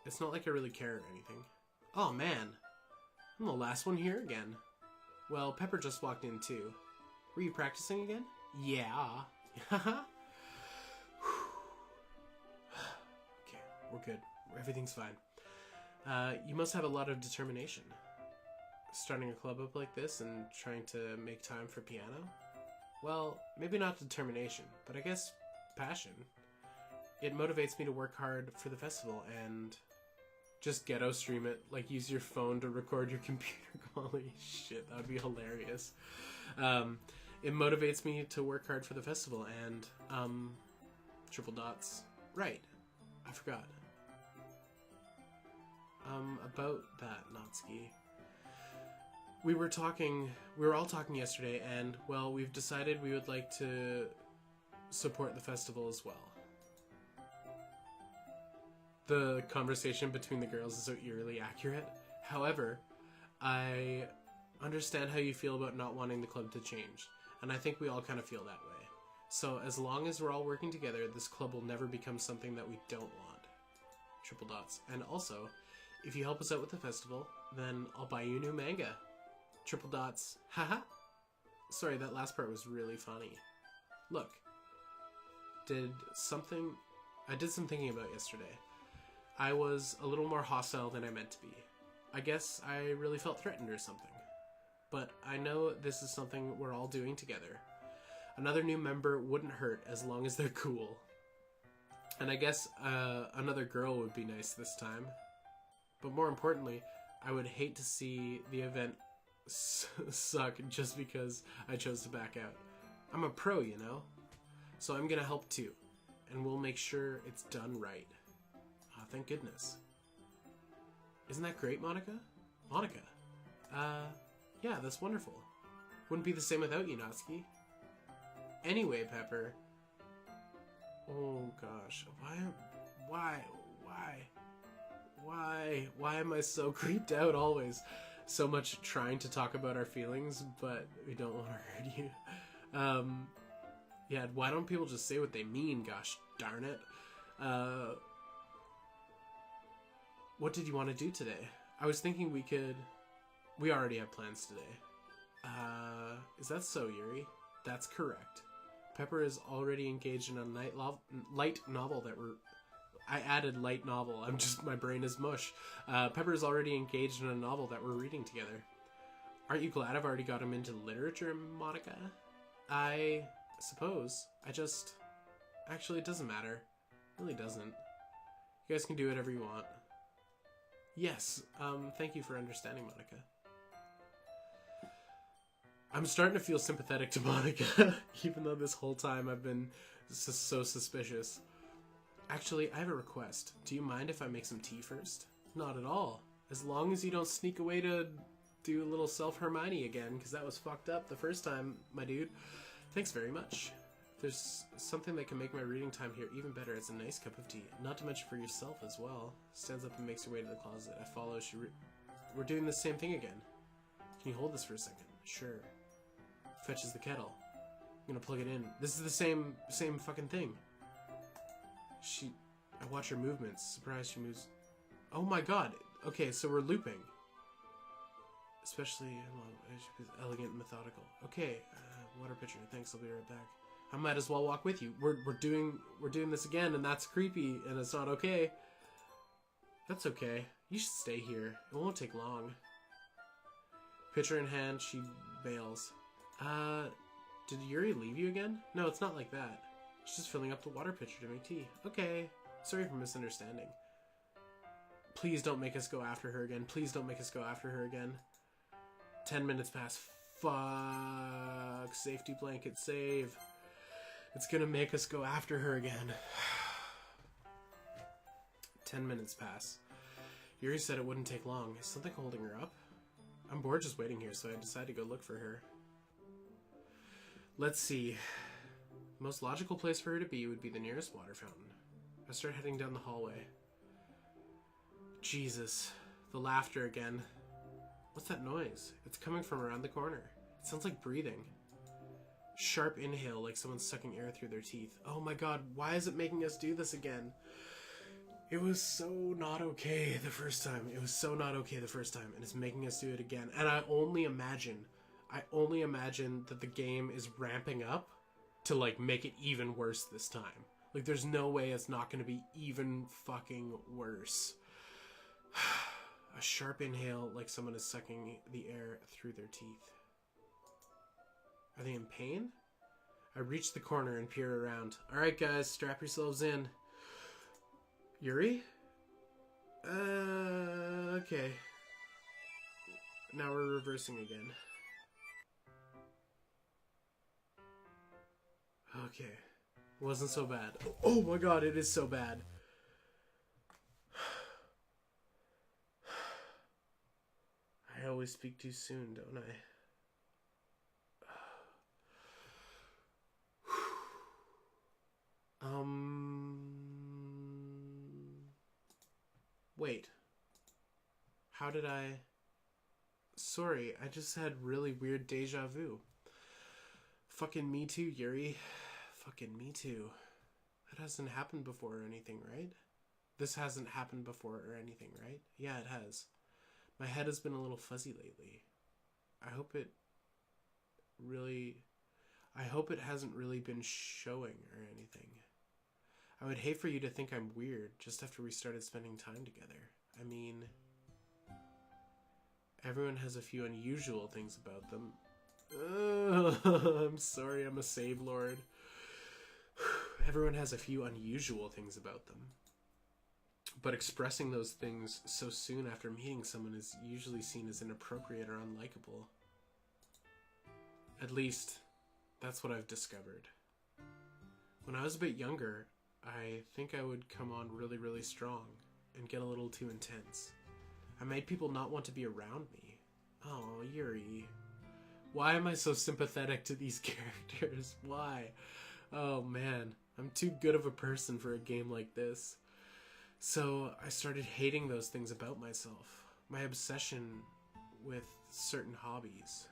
It's not like I really care or anything. Oh man, I'm the last one here again. Well, Pepper just walked in too. Were you practicing again? Yeah. Okay, we're good. Everything's fine. You must have a lot of determination. Starting a club up like this and trying to make time for piano? Well, maybe not determination, but I guess passion. It motivates me to work hard for the festival and just ghetto stream it. Like, use your phone to record your computer. Holy shit, that would be hilarious. It motivates me to work hard for the festival and, triple dots. Right. I forgot. About that, Natsuki. We were all talking yesterday, and, well, we've decided we would like to support the festival as well. The conversation between the girls is so eerily accurate. However, I understand how you feel about not wanting the club to change, and I think we all kind of feel that way. So, as long as we're all working together, this club will never become something that we don't want. Triple dots. And also, if you help us out with the festival, then I'll buy you a new manga. Triple dots. Haha. Sorry, that last part was really funny. Look. I did some thinking about yesterday. I was a little more hostile than I meant to be. I guess I really felt threatened or something. But I know this is something we're all doing together. Another new member wouldn't hurt as long as they're cool. And I guess another girl would be nice this time. But more importantly, I would hate to see the event suck just because I chose to back out. I'm a pro, you know? So I'm gonna help too. And we'll make sure it's done right. Oh, thank goodness. Isn't that great, Monica? Monica. Yeah, that's wonderful. Wouldn't be the same without you, Natsuki. Anyway, Pepper. Oh, gosh. Why am I so creeped out always? So much trying to talk about our feelings, but we don't want to hurt you. Yeah, why don't people just say what they mean, gosh darn it? What did you want to do today? I was thinking we already have plans today. Is that so, Yuri? That's correct. Pepper is already engaged in a light novel that I added light novel. My brain is mush. Pepper is already engaged in a novel that we're reading together. Aren't you glad I've already got him into literature, Monica? I suppose. Actually, it doesn't matter. It really doesn't. You guys can do whatever you want. Yes, thank you for understanding, Monica. I'm starting to feel sympathetic to Monica, even though this whole time I've been so suspicious. Actually, I have a request. Do you mind if I make some tea first? Not at all. As long as you don't sneak away to do a little self-Hermione again, because that was fucked up the first time, my dude. Thanks very much. If there's something that can make my reading time here even better, it's a nice cup of tea. Not to mention for yourself as well. Stands up and makes her way to the closet. I follow. We're doing the same thing again. Can you hold this for a second? Sure. Fetches the kettle. I'm gonna plug it in. This is the same fucking thing. I watch her movements. Surprised she moves. Oh my god. Okay, so we're looping. Especially, she's elegant and methodical. Okay, water pitcher. Thanks, I'll be right back. I might as well walk with you. We're doing this again, and that's creepy, and it's not okay. That's okay. You should stay here. It won't take long. Pitcher in hand, she bails. Did Yuri leave you again? No, it's not like that. She's just filling up the water pitcher to make tea. Okay. Sorry for misunderstanding. Please don't make us go after her again. Please don't make us go after her again. 10 minutes pass. Fuck. Safety blanket save. It's gonna make us go after her again. 10 minutes pass. Yuri said it wouldn't take long. Is something holding her up? I'm bored just waiting here, so I decided to go look for her. Let's see. The most logical place for her to be would be the nearest water fountain. I start heading down the hallway. Jesus. The laughter again. What's that noise? It's coming from around the corner. It sounds like breathing. Sharp inhale, like someone's sucking air through their teeth. Oh my god, why is it making us do this again? It was so not okay the first time. It was so not okay the first time, and it's making us do it again. And I only imagine that the game is ramping up to, like, make it even worse this time. Like, there's no way it's not going to be even fucking worse. A sharp inhale, like someone is sucking the air through their teeth. Are they in pain? I reach the corner and peer around. Alright, guys, strap yourselves in. Yuri? Okay. Now we're reversing again. Okay. Wasn't so bad. Oh my god, it is so bad. I always speak too soon, don't I? Wait. How did I... Sorry, I just had really weird deja vu. Fucking me too, Yuri. Fucking me too. That hasn't happened before or anything, right? This hasn't happened before or anything, right? Yeah, it has. My head has been a little fuzzy lately. I hope it hasn't really been showing or anything. I would hate for you to think I'm weird just after we started spending time together. I mean, everyone has a few unusual things about them. I'm sorry, I'm a save lord. Everyone has a few unusual things about them. But expressing those things so soon after meeting someone is usually seen as inappropriate or unlikable. At least, that's what I've discovered. When I was a bit younger, I think I would come on really, really strong and get a little too intense. I made people not want to be around me. Oh, Yuri. Why am I so sympathetic to these characters? Why? Oh man, I'm too good of a person for a game like this. So I started hating those things about myself. My obsession with certain hobbies.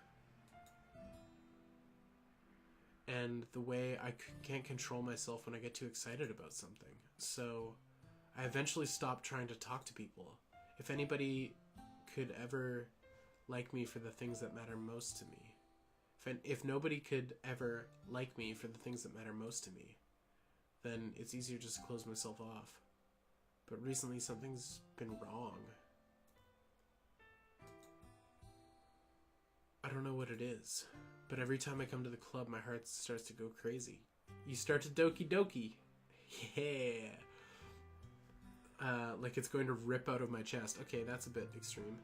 And the way I can't control myself when I get too excited about something. So I eventually stopped trying to talk to people. If anybody could ever like me for the things that matter most to me, if nobody could ever like me for the things that matter most to me, then it's easier just to close myself off. But recently something's been wrong. I don't know what it is, but every time I come to the club, my heart starts to go crazy. You start to Doki Doki. Yeah. Like it's going to rip out of my chest. Okay, that's a bit extreme.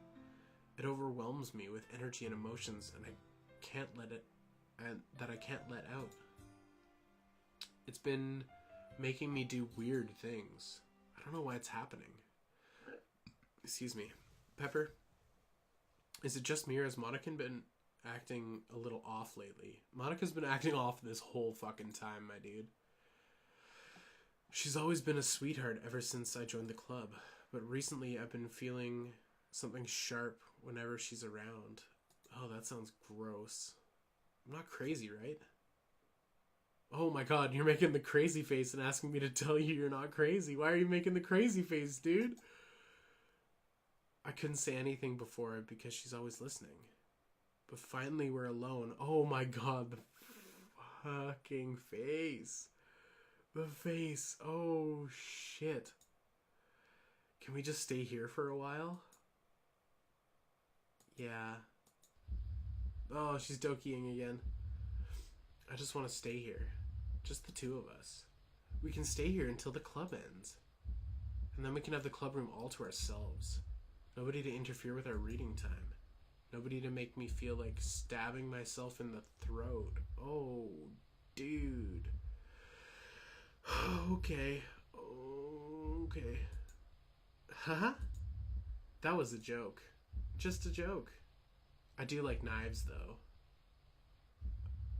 It overwhelms me with energy and emotions, and I can't let out. It's been making me do weird things. I don't know why it's happening. Excuse me. Pepper, is it just me or has Monica been acting a little off lately? Monica's been acting off this whole fucking time, my dude. She's always been a sweetheart ever since I joined the club, but recently I've been feeling something sharp whenever she's around. Oh, that sounds gross. I'm not crazy, right? Oh my god, you're making the crazy face and asking me to tell you you're not crazy. Why are you making the crazy face, dude? I couldn't say anything before because she's always listening. But finally we're alone. Oh my god, the fucking face. The face. Oh shit. Can we just stay here for a while? Yeah. Oh, she's dokiing again. I just want to stay here. Just the two of us. We can stay here until the club ends. And then we can have the club room all to ourselves. Nobody to interfere with our reading time. Nobody to make me feel like stabbing myself in the throat. Oh, dude. Okay. Okay. Haha. That was a joke. Just a joke. I do like knives, though.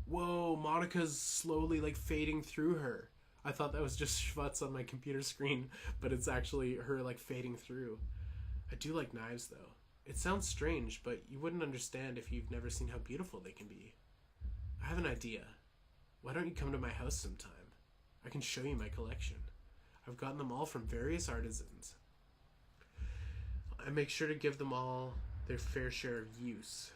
Whoa, Monica's slowly, like, fading through her. I thought that was just schmutz on my computer screen, but it's actually her, like, fading through. I do like knives, though. It sounds strange, but you wouldn't understand if you've never seen how beautiful they can be. I have an idea. Why don't you come to my house sometime? I can show you my collection. I've gotten them all from various artisans. I make sure to give them all their fair share of use.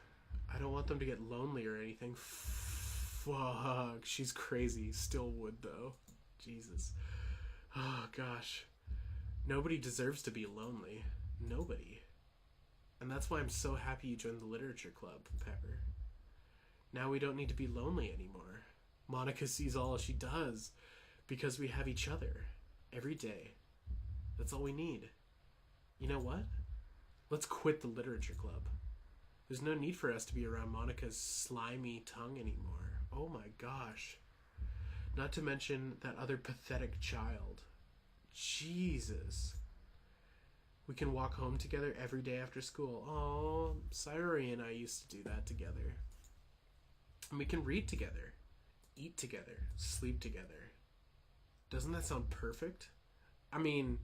I don't want them to get lonely or anything. Fuck, she's crazy. Still would, though. Jesus. Oh, gosh. Nobody deserves to be lonely. Nobody. And that's why I'm so happy you joined the literature club, Pepper. Now we don't need to be lonely anymore. Monica sees all she does because we have each other every day. That's all we need. You know what? Let's quit the literature club. There's no need for us to be around Monica's slimy tongue anymore. Oh my gosh. Not to mention that other pathetic child. Jesus. We can walk home together every day after school. Oh, Sayori and I used to do that together. And we can read together, eat together, sleep together. Doesn't that sound perfect? I mean,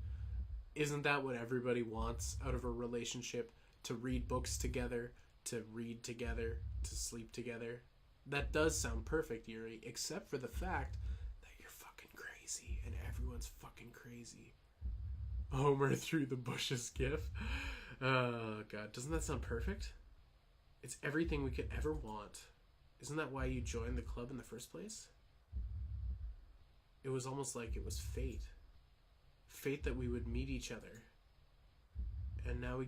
isn't that what everybody wants out of a relationship? To read books together, to read together, to sleep together? That does sound perfect, Yuri, except for the fact that you're fucking crazy and everyone's fucking crazy. Homer through the bushes gif. Oh, God. Doesn't that sound perfect? It's everything we could ever want. Isn't that why you joined the club in the first place? It was almost like it was fate. Fate that we would meet each other. And now we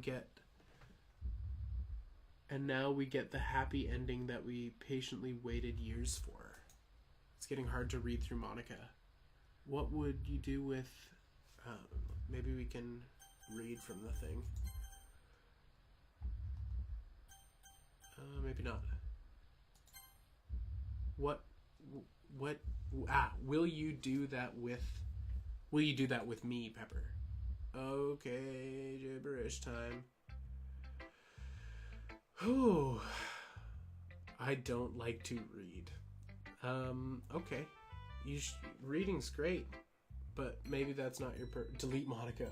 get the happy ending that we patiently waited years for. It's getting hard to read through Monica. What would you do with maybe we can read from the thing. Maybe not. What? Will you do that with? Will you do that with me, Pepper? Okay, gibberish time. Whew. I don't like to read. Okay. Reading's great, but maybe that's not your delete Monica.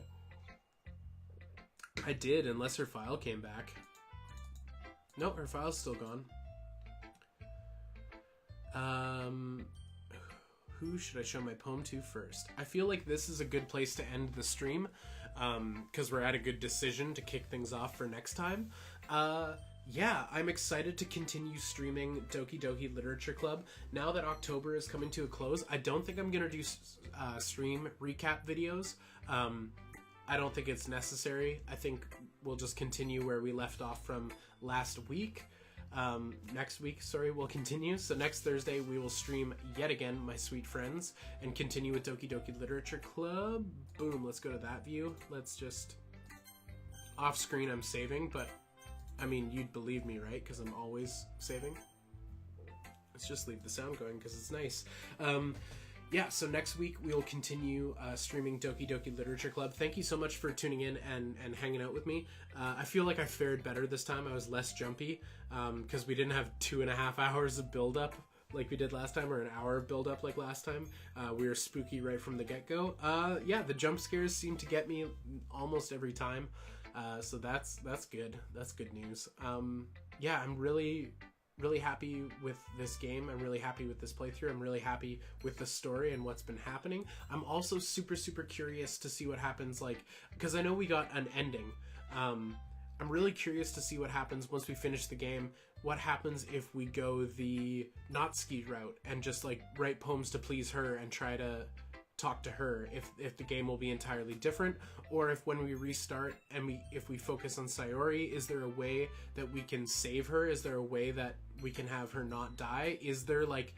I did, unless her file came back. No, her file's still gone. Who should I show my poem to first? I feel like this is a good place to end the stream, because we're at a good decision to kick things off for next time. Yeah, I'm excited to continue streaming Doki Doki Literature Club. Now that October is coming to a close, I don't think I'm going to do stream recap videos. I don't think it's necessary. I think we'll just continue where we left off from last week. Next week, sorry, we'll continue. So next Thursday, we will stream yet again, my sweet friends, and continue with Doki Doki Literature Club. Boom, let's go to that view. Let's just... Off screen, I'm saving, but... I mean, you'd believe me, right? Because I'm always saving. Let's just leave the sound going because it's nice. Yeah, so next week we'll continue streaming Doki Doki Literature Club. Thank you so much for tuning in and hanging out with me. I feel like I fared better this time. I was less jumpy because we didn't have 2.5 hours of build-up like we did last time, or an hour of build-up like last time. We were spooky right from the get-go. Yeah, the jump scares seem to get me almost every time. So that's good. That's good news. Yeah, I'm really happy with this game. I'm really happy with this playthrough. I'm really happy with the story and what's been happening. I'm also super curious to see what happens, like, because I know we got an ending. I'm really curious to see what happens once we finish the game. What happens if we go the not ski route and just like write poems to please her and try to talk to her, if the game will be entirely different, or if when we restart and if we focus on Sayori, is there a way that we can save her? Is there a way that we can have her not die? Is there like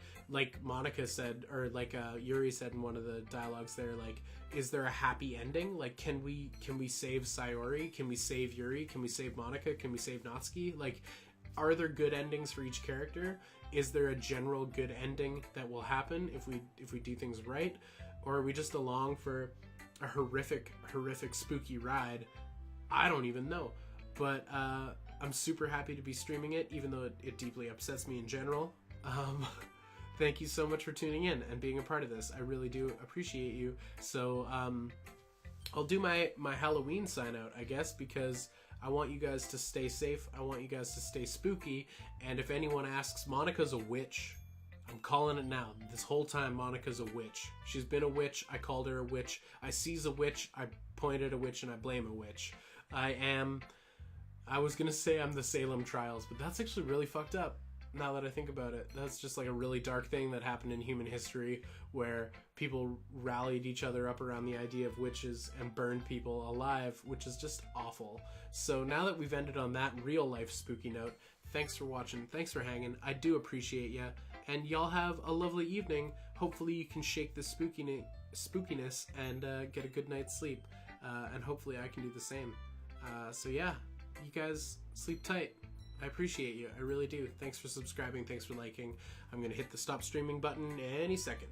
Monica said, or like Yuri said in one of the dialogues there, like, is there a happy ending? Like, can we save Sayori? Can we save Yuri? Can we save Monica? Can we save Natsuki? Like, are there good endings for each character? Is there a general good ending that will happen if we do things right? Or are we just along for a horrific spooky ride? I don't even know. But I'm super happy to be streaming it, even though it deeply upsets me in general. Thank you so much for tuning in and being a part of this. I really do appreciate you. So I'll do my Halloween sign out, I guess, because I want you guys to stay safe. I want you guys to stay spooky. And if anyone asks, Monica's a witch. I'm calling it now. This whole time, Monica's a witch. She's been a witch. I called her a witch. I seize a witch. I point at a witch, and I blame a witch. I was going to say I'm the Salem Trials, but that's actually really fucked up now that I think about it. That's just like a really dark thing that happened in human history where people rallied each other up around the idea of witches and burned people alive, which is just awful. So now that we've ended on that real-life spooky note, thanks for watching. Thanks for hanging. I do appreciate ya. And y'all have a lovely evening. Hopefully you can shake the spookiness and get a good night's sleep. And hopefully I can do the same. So yeah, you guys sleep tight. I appreciate you. I really do. Thanks for subscribing. Thanks for liking. I'm going to hit the stop streaming button any second.